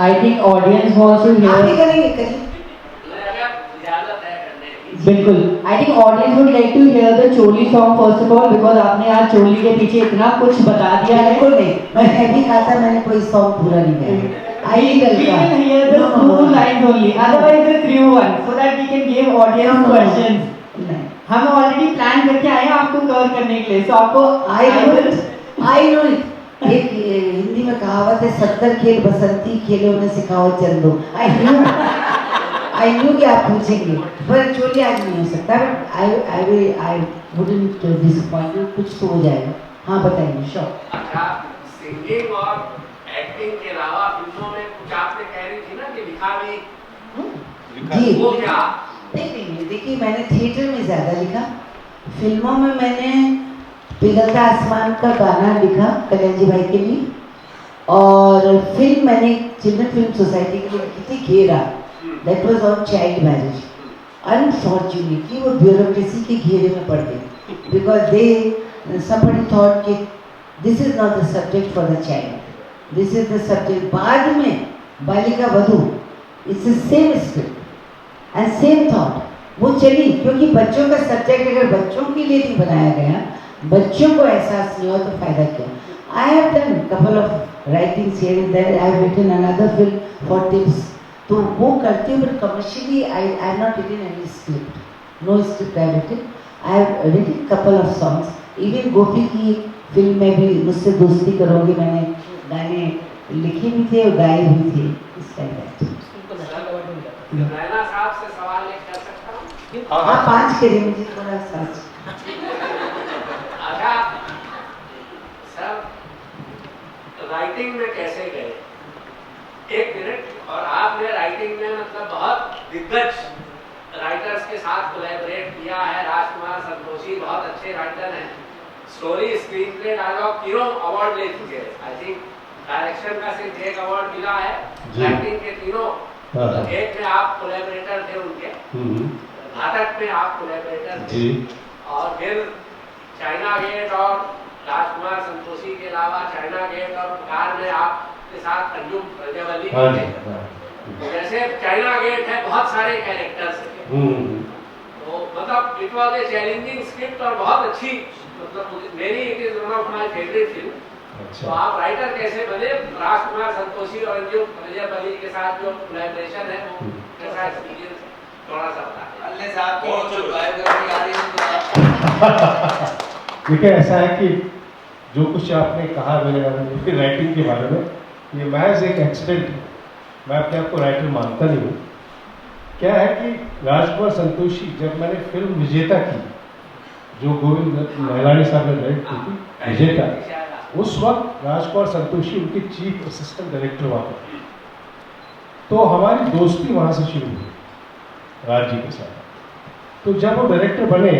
I think audience wants to hear. आप भी करेंगे करिए। बिल्कुल। I think audience would like to hear the choli song first of all because आपने आज चोली के पीछे इतना कुछ बता दिया है। बिल्कुल नहीं, मैंने भी कहा था मैंने कोई सॉन्ग पूरा नहीं गाया। We can hear the two lines only, otherwise the three one, so that we can give audience questions. नहीं हम ऑलरेडी प्लान करके आए हैं आपको कवर करने के लिए, सो आपको आई नो इट। एक हिंदी में कहावत है, 70 खेल बसंती खेलों ने सिखाओ चंदो। आई न्यू कि आप पूछेंगे, पर एक्चुअली आज नहीं हो सकता, but I wouldn't disappoint you, कुछ तो हो जाएगा। हाँ बताइए। श्योर। अच्छा, सिंगिंग और एक्टिंग के अलावा फिल्मों में कुछ आपने कह रही थी ना कि लिखा भी, जी वो क्या? नहीं, देखिए मैंने थिएटर में ज़्यादा लिखा, फिल्मों में मैंने पिघलता आसमान का गाना लिखा कल्याण जी भाई के लिए, और फिल्म मैंने चिल्ड्रन फिल्म सोसाइटी के लिए लिखी थी घेरा, that was on child marriage. Unfortunately वो ब्यूरोक्रेसी के घेरे में पड़ गई, बिकॉज दे somebody thought कि this is not the subject for the child, this is the subject. बाद में Balika Vadhu, it's the same script and same thought, वो चली, क्योंकि बच्चों का सब्जेक्ट अगर बच्चों के लिए नहीं बनाया गया, बच्चों को एहसास नहीं हो तो फायदा क्या। I have done couple of writings here and there, I have written another film for Tips, तो वो करती हूँ, but commercially I have not written any script, no script I have written. I have written couple of songs, even Gopi की film में भी मुझसे दोस्ती करोगे मैंने गाने लिखे भी थे और गाए भी थे, इस टाइप का। नैना साहब से सवाल एक कर सकता हूँ? हाँ 5 करिए, मुझे थोड़ा सा। अच्छा सर, राइटिंग में कैसे गए? एक मिनट। और आपने राइटिंग में मतलब बहुत दिग्गज राइटर्स के साथ कोलैबोरेट किया है, राजकुमार संतोषी बहुत अच्छे राइटर हैं, स्टोरी, स्क्रीन प्ले, डायलॉग, तीनों अवार्ड ले चुके हैं। आई थिंक डायरेक्शन का सिर्फ एक अवार्ड मिला है, राइटिंग के तीनों, एक में आप कोलैबोरेटर थे उनके, घातक में आप कोलैबोरेटर थे, और फिर चाइना गेट और राजकुमार संतोषी के अलावा चाइना गेट और कार में आपके साथ अंजुम प्रजावली थे। जैसे चाइना गेट है, बहुत सारे कैरेक्टर्स थे, तो मतलब it was a challenging script और बहुत अच्छी, मतलब मेरी it is one of my favourite film. तो आप राइटर कैसे बने? राजकुमार संतोषी और अंजुम प्रजावली के साथ जो कोलैबोरेशन है वो कैसा एक्सपीरियंस है, थोड़ा सा बताइए। अल्ले साहब की जो बायोग्राफी आ रही है देखिए ऐसा है कि जो कुछ आपने कहा मेरे बारे में, राइटिंग के बारे में, ये महज एक एक्सीडेंट है, मैं अपने आप को राइटर मानता नहीं हूँ। क्या है कि राजकुमार संतोषी, जब मैंने फिल्म विजेता की, जो गोविंद महलानी साहब ने डायरेक्ट की थी, विजेता, उस वक्त राजकुमार संतोषी उनके चीफ असिस्टेंट डायरेक्टर वहाँ पर, तो हमारी दोस्ती वहाँ से शुरू हुई राज जी के साथ। तो जब वो डायरेक्टर बने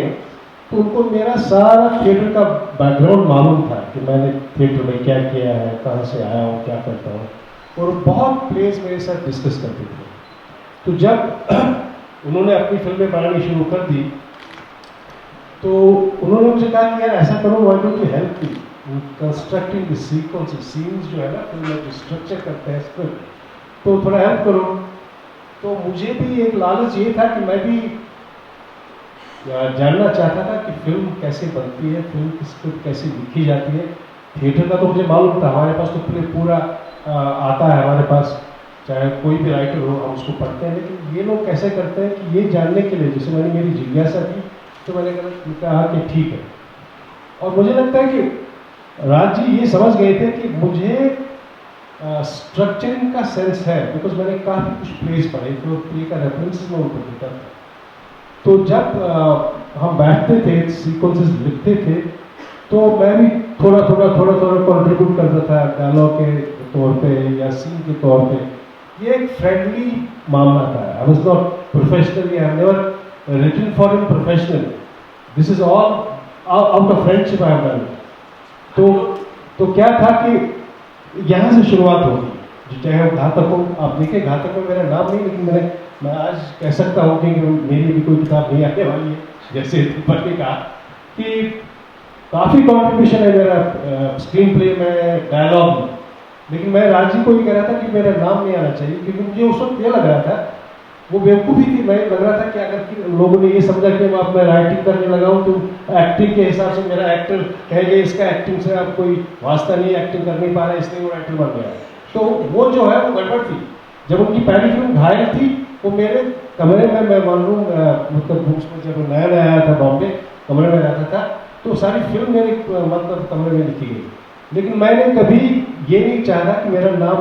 तो उनको मेरा सारा थिएटर का बैकग्राउंड मालूम था कि मैंने थिएटर में क्या किया है, कहाँ से आया हूँ, क्या करता हूँ, और बहुत प्लेस मेरे साथ डिस्कस करते थे। तो जब उन्होंने अपनी फिल्में बनानी शुरू कर दी तो उन्होंने मुझे कहा कि यार ऐसा करो, why don't you help me constructing the sequence, scenes जो है ना फिल्म में जो स्ट्रक्चर करते हैं स्क्रिप्ट, तो थोड़ा हेल्प करो। तो मुझे भी एक लालच ये था कि मैं भी जानना चाहता था कि फिल्म कैसे बनती है, फिल्म की स्क्रिप्ट कैसे लिखी जाती है। थिएटर का तो मुझे मालूम था, हमारे पास तो पूरा आता है हमारे पास, चाहे कोई भी राइटर हो हम उसको पढ़ते हैं, लेकिन ये लोग कैसे करते हैं कि ये जानने के लिए, जैसे मैंने मेरी जिज्ञासा की तो मैंने कहा कि ठीक है। और मुझे लगता है कि राज जी ये समझ गए थे कि मुझे स्ट्रक्चरिंग का सेंस है, बिकॉज मैंने काफ़ी कुछ प्लेस पढ़े, तो प्ले का रेफरेंसेस मैं उनको देता था। तो जब हम बैठते थे, सीक्वेंसेस लिखते थे, तो मैं भी थोड़ा थोड़ा कंट्रीब्यूट करता था डायलॉग के तौर पे या सीन के तौर पे। ये एक फ्रेंडली मामला था। I was not professionally, I have never written for him professional, this is all out of friendship I have done. तो क्या था कि यहाँ से शुरुआत होगी, चाहे वो घातक हो। आप देखिए घातक में मेरा नाम नहीं, लेकिन मैं आज कह सकता हूँ कि मेरी भी कोई किताब नहीं आने वाली है, जैसे दीपक ने कहा कि काफ़ी कॉन्ट्रीब्यूशन है मेरा स्क्रीन प्ले में, डायलॉग में, लेकिन मैं राज जी को ये कह रहा था कि मेरा नाम नहीं आना चाहिए, क्योंकि मुझे उस वक्त ये लग रहा था, वो बेवकूफ़ी थी, मैं लग रहा था कि अगर लोगों ने ये समझा कि अब मैं राइटिंग करने लगा हूँ तो एक्टिंग के हिसाब से मेरा एक्टर कहेंगे इसका एक्टिंग से अब कोई वास्ता नहीं, एक्टिंग कर नहीं पा रहा है, इसलिए वो राइटर बन गया। तो वो जो है वो गड़बड़ थी। जब उनकी पहली फिल्म घायल थी वो मेरे कमरे में, मैं मान लूँ मतलब उसमें जब नया नया आया था बॉम्बे, कमरे में रहता था, तो सारी फिल्म मेरे मतलब कमरे में लिखी गई। लेकिन मैंने कभी ये नहीं चाहा कि मेरा नाम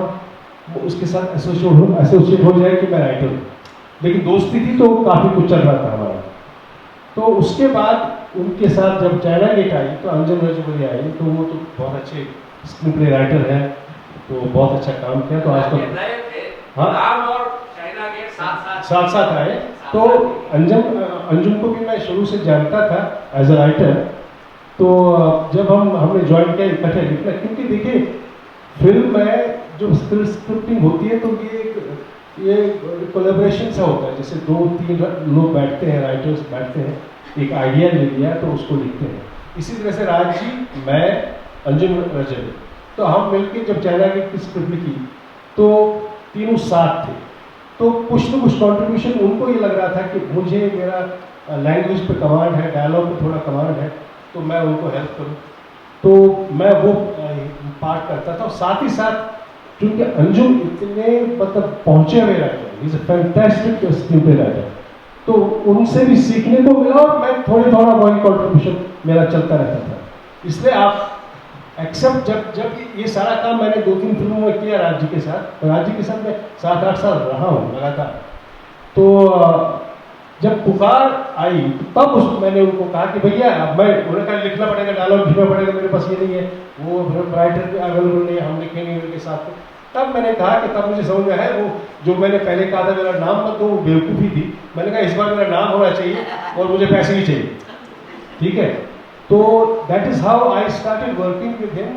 उसके साथ एसोसिएट हो जाए कि मैं राइटर हूँ। लेकिन दोस्ती थी तो काफ़ी कुछ चल रहा था हमारा। तो उसके बाद उनके साथ जब चाइना गेट आई तो अंजुम रजौरी आई, तो वो तो बहुत अच्छे स्क्रीन प्ले राइटर हैं, तो बहुत अच्छा काम किया। तो आजकल हाँ राम और चाइना गेट साथ साथ आए। तो अंजुम को भी मैं शुरू से जानता था एज अ राइटर। तो जब हमने ज्वाइन किया इकट्ठे लिखना, क्योंकि देखिए फिल्म में जो स्क्रिप्टिंग होती है तो ये कोलेबोरेशन सा होता है, जैसे 2-3 लोग बैठते हैं, राइटर्स बैठते हैं, एक आइडिया ले लिया तो उसको लिखते हैं। इसी तरह से राज जी, मैं, अंजुम रजौरी, तो हम मिलकर जब चाइना की स्क्रिप्ट लिखी तो तीनों साथ थे। तो कुछ न कुछ कॉन्ट्रीब्यूशन उनको ये लग रहा था कि मुझे मेरा लैंग्वेज पे कमांड है, डायलॉग पे थोड़ा कमांड है, तो मैं उनको हेल्प करूँ। तो मैं वो पार्ट करता था। और साथ ही साथ क्योंकि अंजुम इतने मतलब पहुंचे हुए writer, is a fantastic screen play writer, तो उनसे भी सीखने को मिला और मैं थोड़ा वही कॉन्ट्रीब्यूशन मेरा चलता रहता था। इसलिए आप एक्सेप्ट जब ये सारा काम मैंने 2-3 फिल्मों में किया राज्य के साथ, राज्य के साथ मैं 7-8 साल रहा हूँ लगातार। तो जब पुकार आई तब मैंने उनको कहा कि भैया अब मैं, उन्होंने कहा लिखना पड़ेगा, डायलॉग लिखना पड़ेगा, मेरे पास ये नहीं है, वो राइटर भी अवेलेबल नहीं है, हम लिखेंगे उनके साथ। तब मैंने कहा कि तब मुझे समझ में आया वो जो मैंने पहले कहा था मेरा नाम मत दो, वो बेवकूफ़ी थी। मैंने कहा इस बार मेरा नाम होना चाहिए और मुझे पैसे भी चाहिए, ठीक है। तो that is how I started working with him.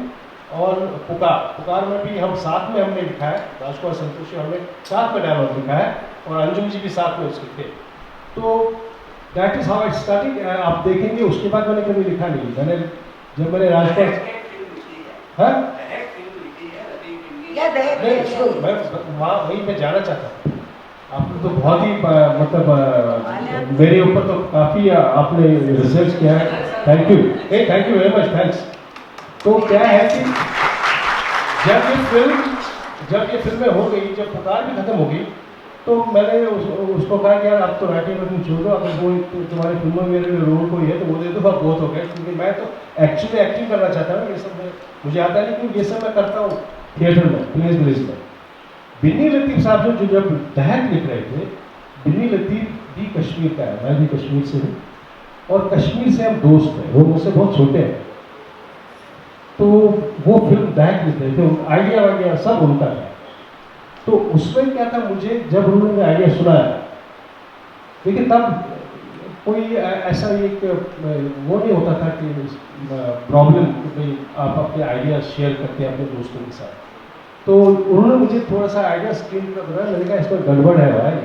और पुकार में भी हम साथ में हमने लिखा है, राजकुमार संतोषी हमने साथ में डायलॉग लिखा है और अंजुम जी भी साथ में उसके थे। तो that is how it started. आप देखेंगे उसके बाद मैंने कभी लिखा नहीं। जब मैंने राजकुमार मैं वहाँ वहीं पे जाना चाहता हूँ। आपने तो बहुत ही मतलब मेरे ऊपर तो काफ़ी आपने रिसर्च किया है, thank you very much, thanks. तो क्या है कि जब ये फिल्में हो गई, जब पुकार भी खत्म हो गई, तो मैंने उसको कहा कि यार आप तो राइटिंग में तुम छोड़ दो, अगर वो तुम्हारी फिल्मों में मेरे लिए रोल कोई है तो वो दे दो, अब बहुत हो गया। क्योंकि मैं तो एक्चुअली एक्टिंग करना चाहता हूँ, ये सब मुझे आता नहीं, क्योंकि ये सब मैं करता हूँ थिएटर में, प्लेस में। बिन्नी लतीफ़ साहब जो जब दहक लिख रहे थे, बिन्नी लतीफ़ भी कश्मीर का है, मैं भी कश्मीर से हूँ और कश्मीर से हम दोस्त हैं, वो मुझसे बहुत छोटे हैं। तो वो फिल्म दहक लिख रहे थे, आइडिया वाइडिया सब उनका है। तो उसमें क्या था, मुझे जब उन्होंने आइडिया सुनाया, लेकिन तब कोई ऐसा एक वो नहीं होता था कि प्रॉब्लम कि भाई आप अपने आइडिया शेयर करते हैं अपने दोस्तों के साथ। तो उन्होंने मुझे थोड़ा सा आइडिया स्क्रीन पर बताया, मैंने कहा इसमें गड़बड़ है भाई,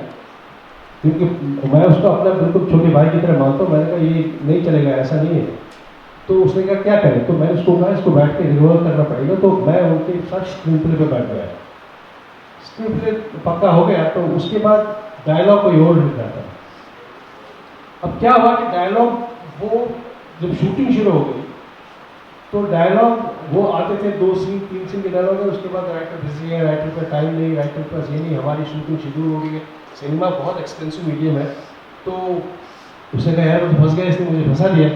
क्योंकि मैं उसको अपना बिल्कुल छोटे भाई की तरह मानता हूँ। मैंने कहा ये नहीं चलेगा, ऐसा नहीं है। तो उसने कहा क्या करें, तो मैंने उसको कहा इसको बैठ के रिवॉल्व करना पड़ेगा। तो मैं उनके साथ स्क्रीन प्ले पर बैठ गया, स्क्रीन प्ले पक्का हो गया। तो उसके बाद डायलॉग कोई और लिख रहा था। अब क्या हुआ कि डायलॉग वो जब शूटिंग शुरू हो गई तो डायलॉग वो आते थे 2 सीन 3 सीन के डायलॉग है, उसके बाद राइटर बिजी है, राइटर पे टाइम नहीं, राइटर के पास ये नहीं, हमारी शूटिंग शेड्यूल हो गई है, सिनेमा बहुत एक्सपेंसिव मीडियम है। तो उसने कहा यार तो फंस गया, इसने मुझे फंसा दिया,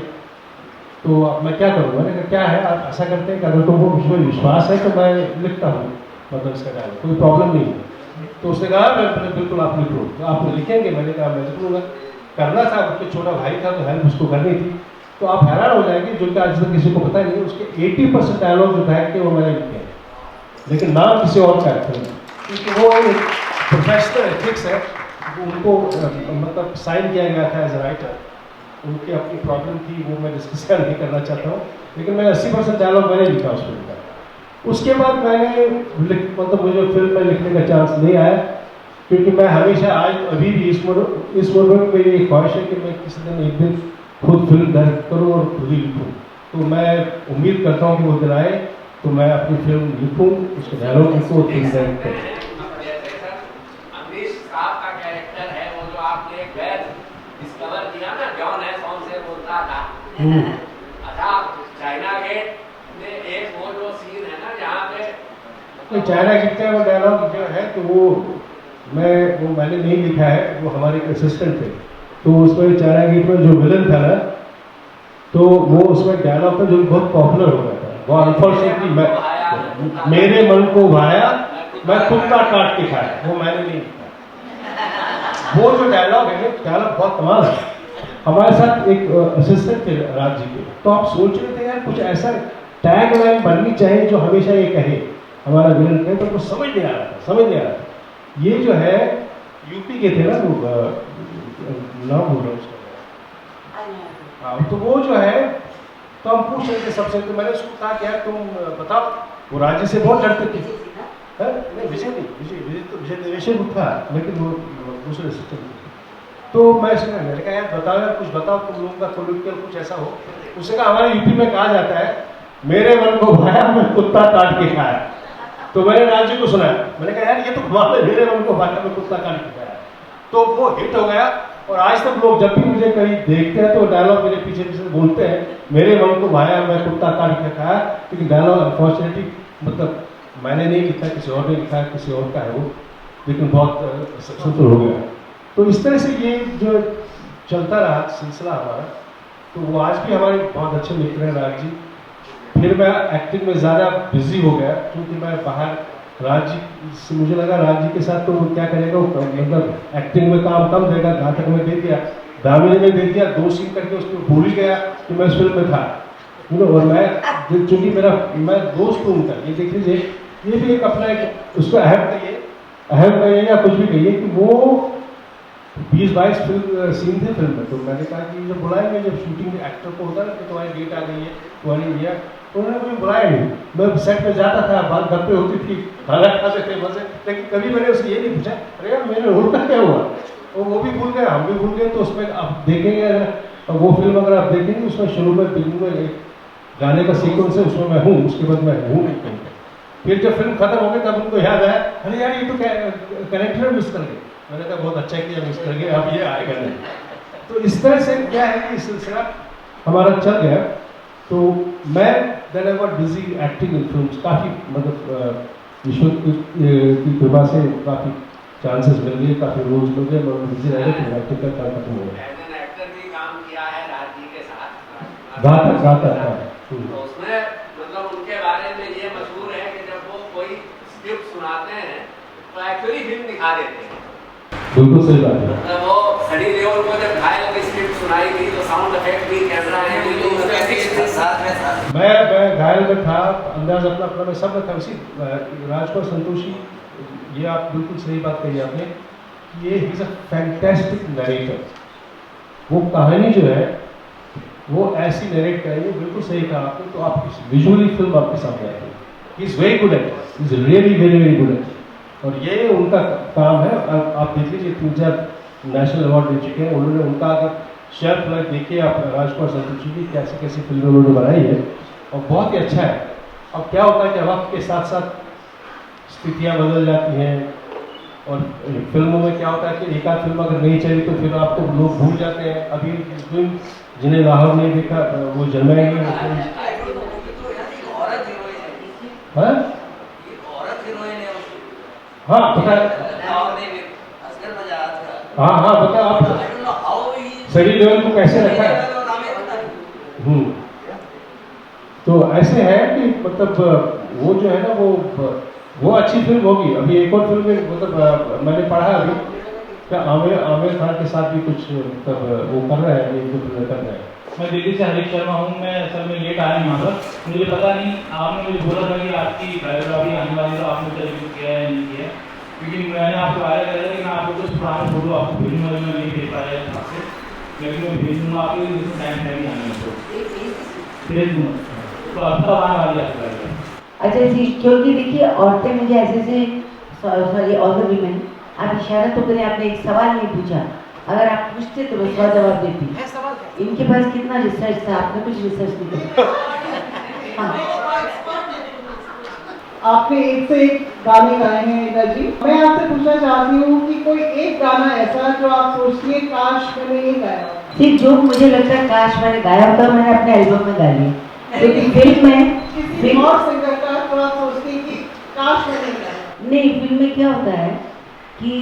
तो अब मैं क्या करूँ। मैंने कहा क्या है, आप ऐसा करते हैं कि अगर तुमको मुझ पर विश्वास है तो मैं लिखता हूँ, मतलब इसका डायलॉग कोई प्रॉब्लम नहीं है। तो उसने कहा बिल्कुल आप लिख लो। तो आप लिखेंगे, मैंने कहा मैं लिख लूँगा। करना था, उसके छोटा भाई था तो हेल्प उसको करनी थी। तो आप हैरान हो जाएंगे, जो कि आज तक किसी को पता नहीं है, उसके 80% डायलॉग जो बैठ के वो मैंने लिखे हैं, लेकिन नाम किसी और का है, क्योंकि वो एक प्रोफेशनल एथिक्स है, उनको मतलब साइन किया गया था एज ए राइटर। उनकी अपनी प्रॉब्लम थी, वो मैं डिस्कस नहीं करना चाहता हूँ, लेकिन मैं 80% डायलॉग मैंने लिखा उस फिल्म का। उसके बाद मैंने मतलब मुझे फिल्म में लिखने का चांस नहीं आया, क्योंकि मैं हमेशा आज अभी भी इस मोमेंट में मेरी एक ख्वाहिश है कि मैं किसी दिन एक दिन खुद फिल्म डायरेक्ट करूँ और खुद ही लिखूँ। तो मैं उम्मीद करता हूँ कि वो दिन आए तो मैं अपनी फिल्म लिखूँ, उसके डायलॉग लिखूँ और फिल्म डायरेक्ट करूँ। अमरीश साहब का कैरेक्टर है वो जो आपने गैर डिस्कवर किया ना, जॉन है सॉन्ग से बोलता था। अच्छा, चाइना गेट में एक वो जो सीन है ना जहाँ पे चाइना गेट का वो डायलॉग जो है, तो वो मैंने नहीं लिखा है, वो हमारे एक असिस्टेंट थे। तो उसमें चारा गीत में जो विलन था ना, तो वो उसमें डायलॉग था जो बहुत पॉपुलर हो गया था। वो अनफॉर्चुनेटली मेरे मन को भाया, मैं कुत्ता काट के खाया, वो मैंने नहीं लिखा। वो जो डायलॉग है, डायलॉग बहुत कमाल है। हमारे साथ एक असिस्टेंट थे राज जी के, तो आप सोच रहे थे यार कुछ ऐसा टैग लाइन बननी चाहिए जो हमेशा ये कहे हमारा विलन कहे, तो वो समझ नहीं आ रहा था। ये जो है यूपी के थे ना, वो नाम बोल रहा हूँ उसका। हाँ, तो वो जो है, तो हम पूछ रहे थे सबसे, तो मैंने उसको कहा कि यार तुम बताओ, वो राजी से बहुत डरते थे। नहीं, विजय देवेश था, लेकिन वो दूसरे सिस्टम थे। तो मैंने कहा यार बताओ यार, कुछ बताओ तुम लोगों का पोलिटिकल कुछ ऐसा हो। उसने कहा हमारे यूपी में कहा जाता है, मेरे मन को भाया, मैं कुत्ता काट के खाया। तो मैंने राज्य को सुनाया, मैंने कहा यार ये तो कमाल है, मेरे मन को भाया, मैं कुत्ता काट के खाया। तो वो हिट हो गया, और आज तक लोग जब भी मुझे कहीं देखते हैं तो डायलॉग मेरे पीछे पीछे बोलते हैं, मेरे मन को भाया, मैं कुत्ता काट के खाया। लेकिन डायलॉग अनफॉर्चुनेटली मतलब मैंने नहीं लिखा, किसी और ने लिखा, किसी और का है वो, लेकिन बहुत सक्सेसफुल हो गया। तो इस तरह से ये जो चलता रहा सिलसिला हमारा, तो वो आज भी हमारे बहुत अच्छे मित्र हैं राज जी। फिर मैं एक्टिंग में ज़्यादा बिजी हो गया, क्योंकि मैं बाहर राज जी से मुझे लगा राज जी के साथ तो वो क्या करेगा, वो मतलब एक्टिंग में काम कम देगा। नाटक में दे दिया, दामिनी में दे दिया, 2 सीन करके उसको भूल गया कि मैं उस फिल्म में था, और मैं चूँकि मैं दोस्त हूँ उनका। ये देख लीजिए, ये भी एक अपना एक उसको अहम कहिए या कुछ भी कहिए कि वो 20-22 सीन थे फिल्म में। तो मैंने कहा कि जब बुलाएंगे, जब शूटिंग एक्टर को होता है कि तुम्हारी डेट आ गई है, तुम्हारी भैया, तो उन्होंने मुझे बुलाया नहीं। मैं सेट पे जाता था, बात घर पे होती थी, खाना खाते थे मजे, लेकिन कभी मैंने उससे ये नहीं पूछा अरे यार मेरे रोल का क्या हुआ। और वो भी भूल गए, हम भी भूल गए। तो उसमें आप देखेंगे, वो फिल्म अगर आप देखेंगे, उसमें शुरू में बिल्कुल में एक गाने का सीक्वेंस है, उसमें मैं हूँ, उसके बाद मैं हूँ नहीं कहीं। फिर जब फिल्म खत्म हो गई तब उनको याद आया, अरे यार ये तो कैरेक्टर मिस कर गए। मैंने कहा बहुत अच्छा किया मिस कर गए, अब ये आएगा नहीं। तो इस तरह से क्या है कि सिलसिला हमारा चल गया। तो मैं then I got busy acting in films, काफ़ी मतलब ईश्वर की कृपा से काफ़ी चांसेस मिल गए, काफ़ी रोल्स मिल गए, मैं बिजी रह गए, तो एक्टिंग का काम खत्म हो गया। एज एन एक्टर भी काम किया है राज जी के साथ, गाता था। तो उसमें मतलब उनके बारे में ये मशहूर है कि जब वो कोई स्क्रिप्ट सुनाते हैं तो एक्चुअली फिल्म दिखा देते हैं। बिल्कुल सही बात है। मतलब वो सनी देओल को जब घायल की स्क्रिप्ट सुनाई थी तो साउंड इफेक्ट भी, कैमरा है, साथ में मैं घायल में था, अंदाज अपना मैं सब में था। उसी राजकुमार संतोषी, ये आप बिल्कुल सही बात कही आपने, ये ही इज अ फैंटास्टिक नरेटर। वो कहानी जो है वो ऐसी नरेट करेंगे, बिल्कुल सही कहा आपने, तो आपकी विजुअली फिल्म आपके सामने आती है। He is very good at, he is really very very good at, और ये उनका काम है। आप देख लीजिए 3-4 नेशनल अवार्ड दे चुके हैं उन्होंने। उनका अगर शेल्फ लाइफ देखिए आप, राजकुमार संतोषी की कैसी कैसी फिल्में उन्होंने बनाई है, और बहुत ही अच्छा है। अब क्या होता है कि वक्त के साथ साथ स्थितियाँ बदल जाती हैं, और फिल्मों में क्या होता है कि एक आध फिल्म अगर नहीं चली तो फिर आपको लोग भूल जाते हैं। अभी फिल्म जिन्हें लाहौर नहीं देखा वो जन्मेंगे। हाँ पता है, हाँ बता आप सनी देओल को कैसे रखा है। तो ऐसे है कि मतलब वो जो है ना वो अच्छी फिल्म होगी। अभी एक और फिल्म में मतलब मैंने पढ़ा अभी क्या आमिर खान के साथ भी कुछ मतलब वो कर रहे हैं, एक दो फिल्में कर रहे हैं। मैं दिल्ली से हरीश शर्मा हूँ। मैं असल में लेट आया यहाँ पर, मुझे पता नहीं, आपने मुझे बोला था कि आपकी बायोग्राफी आने वाली, तो आपने इंटरव्यू किया है नहीं किया, क्योंकि मैंने आपको आया कहा था कि मैं आपको कुछ पुराने फोटो आपको भेजूँगा, मैं नहीं भेज पाया आपसे, लेकिन मैं भेज दूँगा आपके लिए, जिसमें टाइम है नहीं आने को भेज दूँगा। तो अब तक आने वाली आपका। अच्छा जी, क्योंकि देखिए औरतें मुझे ऐसे सॉरी ऑल द वीमेन, आप इशारा तो करें, आपने एक सवाल नहीं पूछा, अगर आप पूछते तो मैं सवाल जवाब देती। इनके पास कितना रिसर्च था, आपने कुछ रिसर्च नहीं किया। आपने एक से एक गाने गाए हैं रीना जी। मैं आपसे पूछना चाहती हूँ कि कोई एक गाना ऐसा जो आप सोचती है काश मैंने ये गाया हो। सिर्फ जो मुझे लगता है काश मैंने गाया होता, मैंने अपने एल्बम में गा लिया, क्योंकि फिल्म में किसी और सिंगर का तो आप सोचती हैं कि काश मैंने गाया। नहीं, फिल्म में क्या होता है कि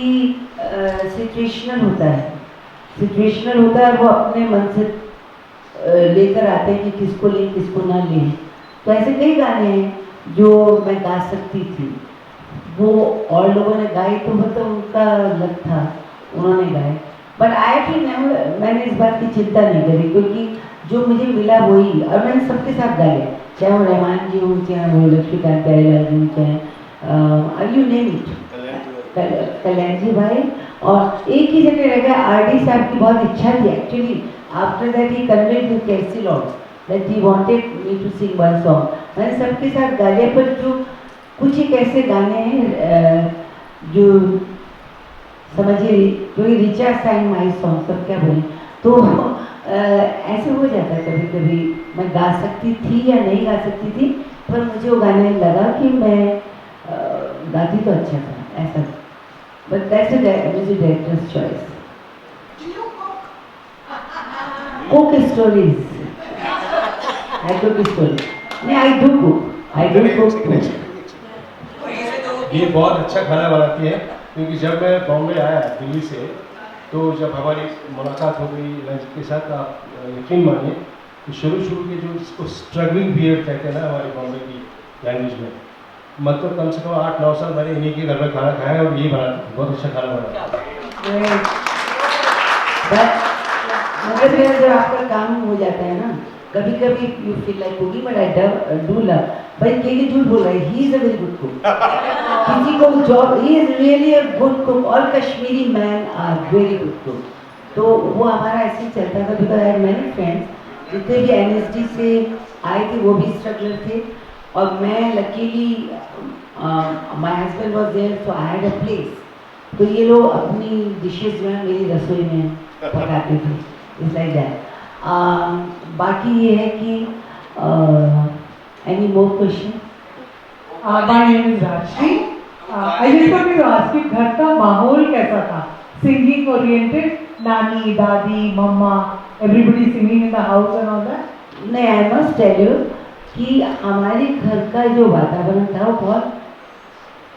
सिचुएशनल होता है, सिचुएशनल होता है, वो अपने मन से लेकर आते हैं कि किसको लें किसको ना लें। तो ऐसे कई गाने हैं जो मैं गा सकती थी, वो और लोगों ने गाए तो मतलब उनका लग था, उन्होंने गाए। बट आई फील मैंने इस बात की चिंता नहीं करी, क्योंकि जो मुझे मिला वही, और मैंने सबके साथ गाया, चाहे वो रहमान जी हों, चाहे वो लक्ष्मीकांत प्यारेलाल जी, चाहे यू नेम इट, कल्याण जी भाई। और एक ही जगह रह गया, आरडी साहब की बहुत इच्छा थी actually, after that he convent with Casey lord that he wanted me to sing one song. मैंने सबके साथ गा लिया, पर जो कुछ एक ऐसे गाने हैं जो समझिए, कोई रिचा सैंग माई सॉन्ग, सब क्या बोले, तो ऐसे हो जाता है कभी कभी। मैं गा सकती थी या नहीं गा सकती थी, पर मुझे वो गाने लगा कि मैं गाती तो अच्छा था, ऐसा। But that's a music director's choice. Cook stories, I cook stories, नहीं I do cook, I do cook. ये बहुत अच्छा खाना बनाती है, क्योंकि जब मैं बॉम्बे आया दिल्ली से, तो जब हमारी मुलाकात हो गई लंच के साथ, आप यकीन मानिए कि शुरू के जो इसको स्ट्रगलिंग पीरियड कहते हैं ना हमारी बॉम्बे की लैंग्वेज में, मतलब कम से कम 8-9 साल मैंने इन्हीं के घर में खाना खाया, और ये बनाती थी, बहुत अच्छा खाना बनाती। मतलब जब आपका काम हो जाता है ना, कभी कभी you feel like cooking, but I do love. भाई के झूठ बोल रहा है, he is a very good cook. किसी को job, he is really a good cook, और Kashmiri man are very good cook. तो वो हमारा ऐसे ही चलता था, because I have many friends जितने भी एनएसडी से आए थे वो भी स्ट्रगलर थे, और मैं luckily my husband was there, so I had a place. तो ये लोग अपनी डिशेज जो है मेरी रसोई में पकाते थे, इट्स लाइक दैट। बाकी ये है कि any more question? My name is Rajshree. I just want to ask you, घर का माहौल कैसा था? सिंगिंग ओरिएंटेड, नानी, दादी, मम्मा, everybody singing in the house and all that? नहीं, आई मस्ट टेल यू कि हमारे घर का जो वातावरण था वो बहुत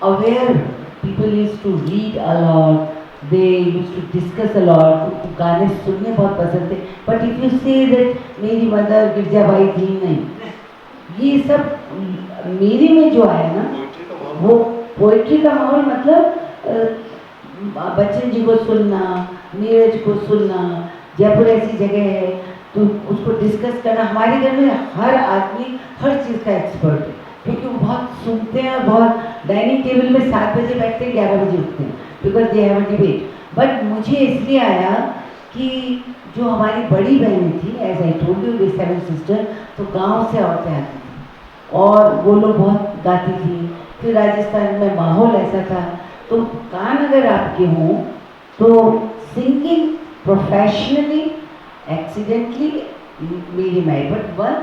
aware, people used to read a lot, they used to discuss a lot, उनको गाने सुनने बहुत पसंद थे। But if you say that मेरी मदर गिरजाबाई थी, नहीं, ये सब मेरे में जो आया ना, वो पोइट्री का माहौल, मतलब बच्चन जी को सुनना, नीरज को सुनना, जयपुर ऐसी जगह है तो उसको डिस्कस करना। हमारे घर में हर आदमी हर चीज़ का एक्सपर्ट है, क्योंकि वो बहुत सुनते हैं, बहुत डाइनिंग टेबल में 7 बजे बैठते हैं, 11 बजे उठते हैं, because they have a debate. But मुझे इसलिए आया कि जो हमारी बड़ी बहनें थी, as I told you, 7 sister, तो गांव से औरतें आती थी और वो लोग बहुत गाती थी। फिर राजस्थान में माहौल ऐसा था, तो कान अगर आपके हों तो सिंगिंग प्रोफेशनली, एक्सीडेंटली मेरी माई, but one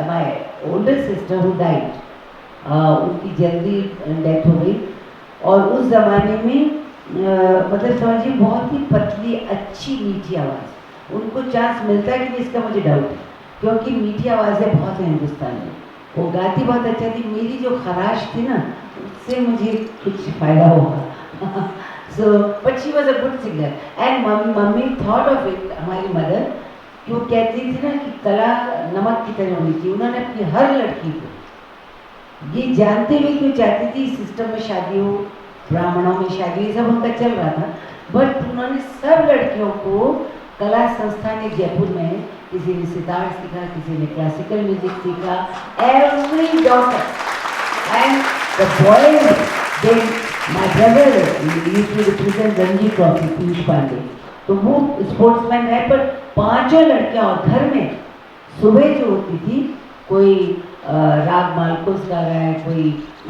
my older sister who died, उनकी जल्दी डेथ हो गई। और उस ज़माने में मतलब समझिए बहुत ही पतली अच्छी मीठी आवाज़, उनको चांस मिलता है कि नहीं इसका मुझे डाउट है, क्योंकि मीठी आवाज़ें बहुत हैं हिंदुस्तान में, वो गाती बहुत अच्छा थी। मेरी जो खराश थी ना, उससे मुझे कुछ फ़ायदा होगा। So but she was a good singer, and mummy thought of it, हमारी मदर, कि वो कहती थी ना कि कला नमक की तरह होनी चाहिए। उन्होंने अपनी हर लड़की को ये जानते हुए क्यों चाहती थी सिस्टम में शादी हो, ब्राह्मणों में शादी, ये सब उनका चल रहा था, बट उन्होंने सब लड़कियों को कला संस्थान एक जयपुर में, किसी ने सितार सीखा, किसी ने क्लासिकल म्यूजिक सीखा, every daughter and the boys, then my brother used to represent Ranji trophy, Piyush Pandey, तो वो स्पोर्ट्समैन है। पर 5 लड़कियां, और घर में सुबह जो होती थी, कोई राग मालकोस गा रहा है, कोई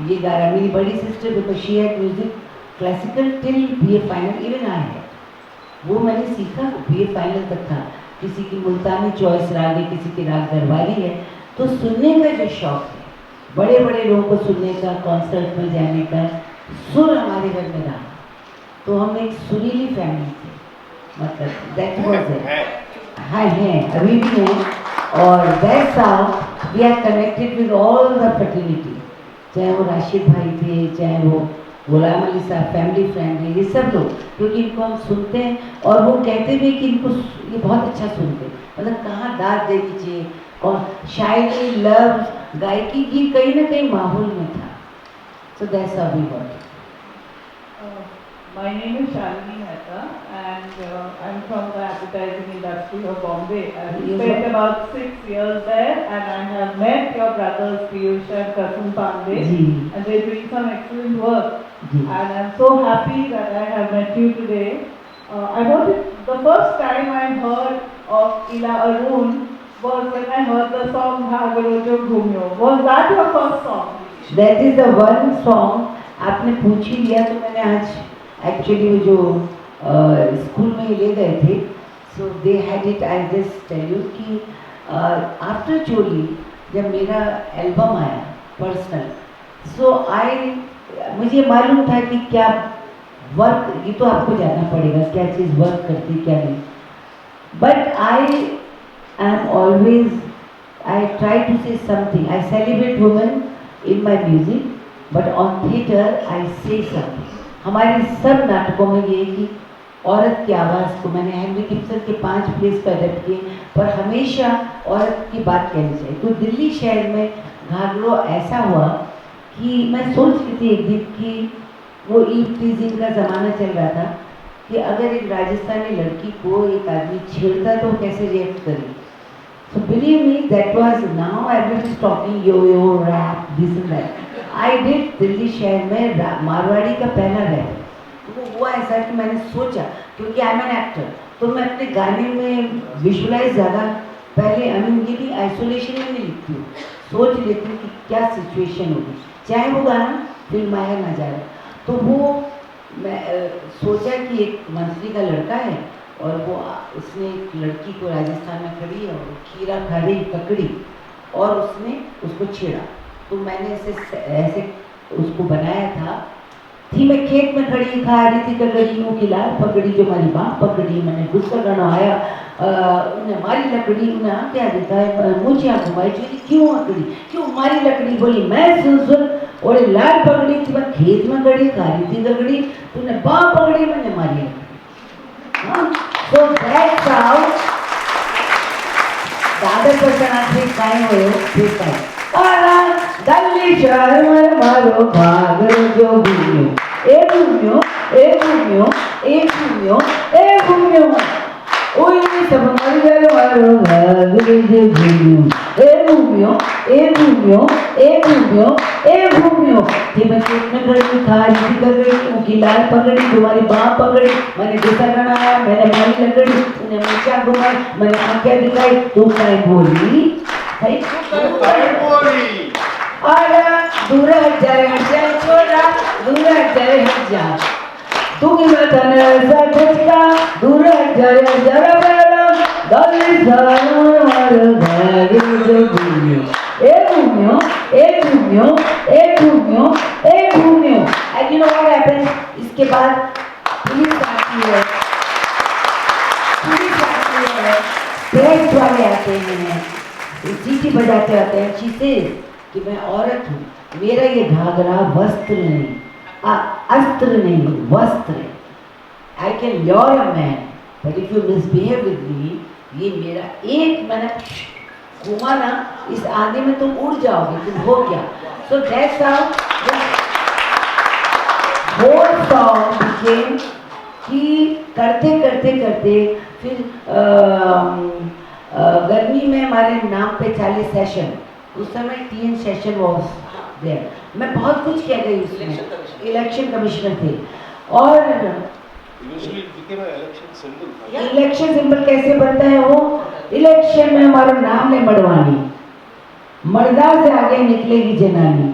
ये गा रहा है। मेरी बड़ी sister, because she had music classical till BA final, even I है, वो मैंने सीखा, BA फाइनल तक था। किसी की मुल्तानी चॉइस राग है, किसी की राग दरबारी है। तो सुनने का जो शौक है, बड़े बड़े लोगों को सुनने का, कॉन्सर्ट में जाने का, सुर हमारे घर में रहा, तो हम एक सुरीली फैमिली थे, मतलब दैट वाज इट। हाँ हैं, अभी भी हैं, और that's how we are connected with all the fertility, चाहे वो राशिद भाई थे, चाहे वो गुलाम अली साहब फैमिली फ्रेंड है, ये सब लोग, क्योंकि इनको हम सुनते हैं और वो कहते भी कि इनको ये बहुत अच्छा सुनते हैं, मतलब कहाँ दाद दे दीजिए, और शायरी, लफ्ज, गायकी की कहीं ना कहीं माहौल में था. So that's how we got it. My name is Shalini Mehta and I'm from the advertising industry of Bombay. I've spent about 6 years there and I have met your brothers Piyush and Kasum Pandey and they're doing some excellent work and I'm so happy that I have met you today. I wanted, the first time I heard of Ila Arun was when I heard the song Bhagalojo Ghumyo. Was that your first song? That is the one song. आपने पूछ ही लिया तो मैंने आज actually वो जो school में ले गए थे, so they had it. I just tell you कि आफ्टर चोली जब मेरा एल्बम आया पर्सनल, सो मुझे मालूम था कि क्या वर्क, ये तो आपको जानना पड़ेगा क्या चीज़ वर्क करती क्या नहीं. But I am always, I try to say something. I celebrate women in my music, but on theatre I say something. हमारे सब नाटकों में ये है कि औरत की आवाज़ को, मैंने हेनरी गिब्सन के 5 प्लेस पर अडेप्ट किए, पर हमेशा औरत की बात कहनी चाहिए. तो दिल्ली शहर में घाघरो ऐसा हुआ कि मैं सोच रही थी एक दिन कि वो ईव टीजिंग का ज़माना चल रहा था कि अगर एक राजस्थानी लड़की को एक आदमी छेड़ता तो वो कैसे रिएक्ट करे. So believe me, that was, now everybody is talking yo yo wrap this and that. I did Delhi शहर में मारवाड़ी का पहला रैप. तो वो हुआ ऐसा कि मैंने सोचा, क्योंकि आई एम एन एक्टर, तो मैं अपने गाने में विजुलाइज ज़्यादा पहले, आई मीन ये भी आइसोलेशन में नहीं लिखती हूँ, सोच लेती हूँ कि क्या सिचुएशन होगी, चाहे वो गाना फिल्म आया ना जाए. तो वो मैं सोचा कि एक मंत्री का लड़का है और वो उसने एक लड़की को राजस्थान में खड़ी है और खीरा खा रही ककड़ी और उसने उसको छेड़ा. तो मैंने ऐसे उसको बनाया था. थी मैं खेत में खड़ी खा रही थी ककड़ी, यूँ खिला पकड़ी जो हमारी माँ पकड़ी, मैंने गुस्सा गाना आया, उन्हें मारी लकड़ी, उन्हें क्या देता है मुझे यहाँ घुमाई चुकी, क्यों अकड़ी, क्यों मारी लकड़ी, बोली मैं सुन और लाल पकड़ी थी, मैं खेत में खड़ी खा रही थी ककड़ी, तूने बाँ पकड़ी, मैंने मारी लकड़ी. So that's how Dadar personality काय हुए फिर काय आला दिल्ली शहर में मारो घाघरो घूमियो ए घूमियो ए घूमियो ए घूमियो ए घूमियो ओए सब मर गए मारो घाघरो घूमियो ए घूमियो ए घूमियो ए घूमियो ए घूमियो. थी मैं खेत में खड़ी खा रही थी ककड़ी, उनकी लाल पकड़ी, तुम्हारी बाँ पकड़ी, मैंने गुस्सा बनाया, मैंने मारी लकड़ी, उन्हें मूछा घुमाई, मैंने आंखें दिखाई, तुम क्या बोली है अरे दूर हट जा छोरा, दूर हट जा तू की बतन ऐसा ठचका, दूर हट जा जरा बेरा दिल्ली शहर मारो घाघरो घूमियो ए घूमियो ए घूमियो ए घूमियो ए घूमियो. And you know what happens, इसके बाद पुलिस आती है, प्रेस वाले आते हैं, चीटी बजाते आते हैं, चीते कि मैं औरत हूँ, मेरा ये घाघरा वस्त्र नहीं, अस्त्र नहीं, वस्त्र है. I can lure a man but if you misbehave with me, ये मेरा एक मैंने घुमा ना, इस आगे में तुम उड़ जाओगे, तुम हो क्या. So that's how whole song became कि करते करते करते फिर गर्मी में हमारे नाम पे 40 सेशन, उस समय 3 सेशन वॉज देयर. मैं बहुत कुछ कह गई उसमें, इलेक्शन कमिश्नर थे और इलेक्शन सिंबल कैसे बनता है वो, इलेक्शन में हमारा नाम है मड़वानी, मर्दा से आगे निकलेगी जनानी,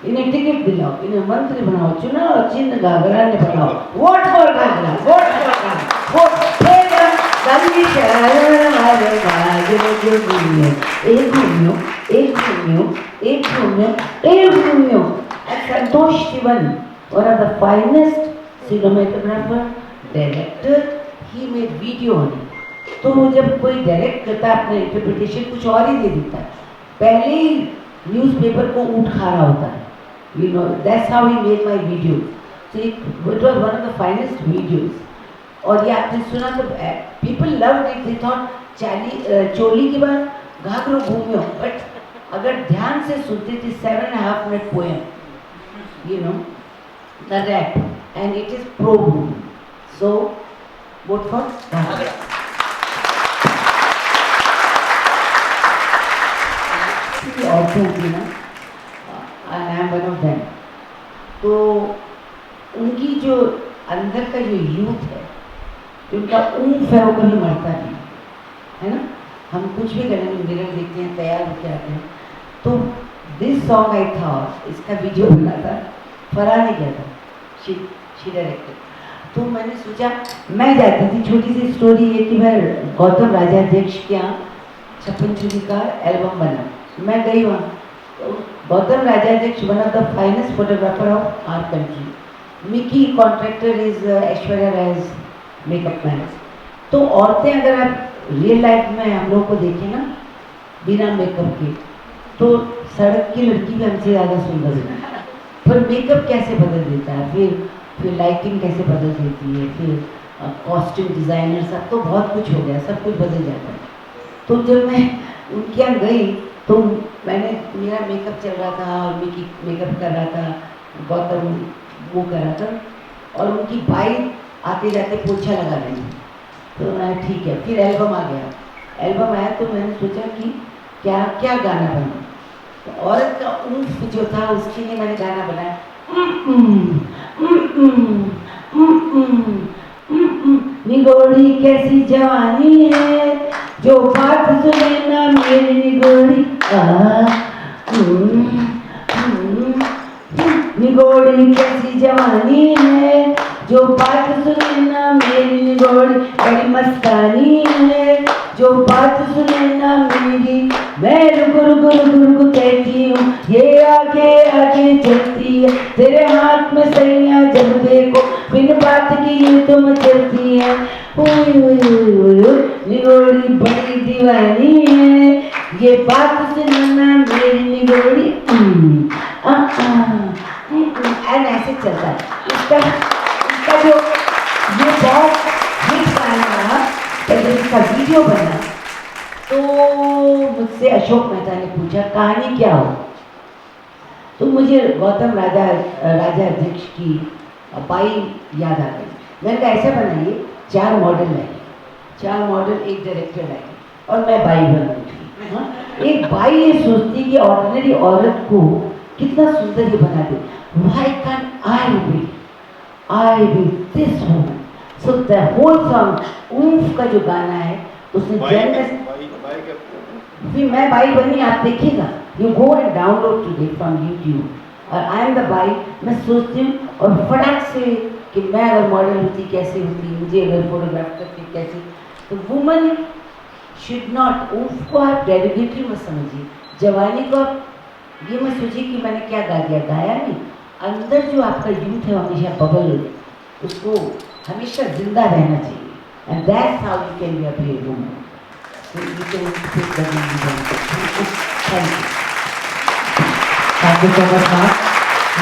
इन्हें टिकट दिलाओ, इन्हें मंत्री बनाओ, चुनाव चिन्ह घाघरा ने बनाओ, वोट फॉर घाघरा, वोट फॉर घाघरा, वोट दिल्ली शहर मारो घाघरो घूमियो ए घूमियो ए घूमियो ए घूमियो ए घूमियो. संतोष Sivan, one of the finest cinematographer, director, he made video on it. तो वो जब कोई डायरेक्ट करता है अपना इंटरप्रिटेशन कुछ और ही दे देता है, पहले ही न्यूज़पेपर को ऊँट खा रहा होता है, you know, that's how he made my video. So it was one of the finest videos. और ये आपने सुना तो people loved it. They thought चोली के बाद घाघरो घूमियो, but अगर ध्यान से सुनते थे 7.5 minute poem, you know, the rap, and it is pro boom. So vote for Ghaghara. औरतें होती ना, and I am one of them. तो उनकी जो अंदर का जो यूथ है, उनका ऊँफ है, वो कभी मरता नहीं, है ना. हम कुछ भी करने में मिरर देखते हैं, तैयार होकर आते हैं. तो दिस सॉन्ग आई था, इसका वीडियो बना था, फरहान ने किया था, शी डायरेक्टेड. तो मैंने सोचा मैं जाती थी. छोटी सी स्टोरी है कि मैं गौतम राजाध्यक्ष के यहाँ 56 चूड़ी का एल्बम बना. मैं गई वहाँ. Gautam Rajadhyaksha one of the finest photographer of our country. Mickey Contractor is Aishwarya Rai's makeup man. तो औरतें अगर आप रियल लाइफ में हम लोग को देखें ना बिना मेकअप के, तो सड़क की लड़की भी हमसे ज़्यादा सुंदर है. पर मेकअप कैसे बदल देता है, फिर लाइटिंग कैसे बदल देती है, फिर कॉस्ट्यूम डिज़ाइनर, सब तो बहुत कुछ हो गया, सब कुछ बदल जाता है. तो जब मैं उनके यहाँ गई तो मेरा मेकअप चल रहा था और मिकी मेकअप कर रहा था, गौतम वो कर रहा था, और उनकी बाई आते जाते पोछा लगा रही. तो मैं ठीक है. फिर एल्बम आ गया. एल्बम आया तो मैंने सोचा कि क्या क्या गाना बनाऊं. तो औरत का ऊँफ जो था उसके लिए मैंने गाना बनाया. निगोड़ी कैसी जवानी है, जो बात सुने ना मेरी निगोड़ी. निगोड़ी कैसी जवानी है, जो बात सुने ना मेरी निगोड़ी. बड़ी मस्तानी है, जो बात सुने ना मेरी. मैं रुक रुक रुक रुक कहती हूँ, ये आगे आगे चलती है. तेरे हाथ में सैया जब देखो, बिन बात की यूँ तुम चलती है. निगोड़ी बड़ी दीवानी है, ये बात सुने ना मेरी निगोड़ी. एंड ऐसे चलता है. इसका जो ये बहुत हिट गाना रहा. जब इसका वीडियो बना तो मुझसे अशोक मेहता ने पूछा कहानी क्या हो. तो मुझे गौतम राजाध्यक्ष की बाई याद आ गई. मैंने कहा ऐसा बनाइए, 4 मॉडल लाइए, 4 मॉडल, एक डायरेक्टर लाइए, और मैं बाई बन गई. एक बाई ये सोचती कि ऑर्डिनरी औरत को कितना सुंदर ये बना दे. Why can't I be this woman? So the whole song, ऊँफ का जो गाना है उसने फिर मैं बाई बनी. आप देखिएगा, you go and download today from YouTube. और I am the बाई. मैं सोचती हूँ और फटाक से कि मैं अगर मॉडल होती कैसे होती, मुझे अगर फोटोग्राफ करती कैसे. तो वुमन शुड नॉट, ऊँफ को आप डेरिवेटिव मत समझिए, जवानी को आप ये मत सोचिए कि मैंने क्या गा दिया. गाया नहीं. अंदर जो आपका यूथ है हमेशा बबल, उसको हमेशा जिंदा रहना चाहिए. And that's how you can be a brave woman. So you can take the Thank you so much, Mark.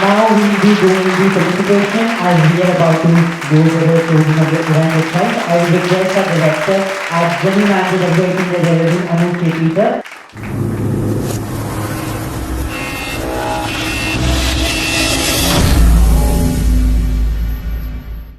Now we will be going into presentation as we are about to go over the closing of the event itself. I will request our director, as Jenny Ma'am, to the relevant Anuj K. Peter.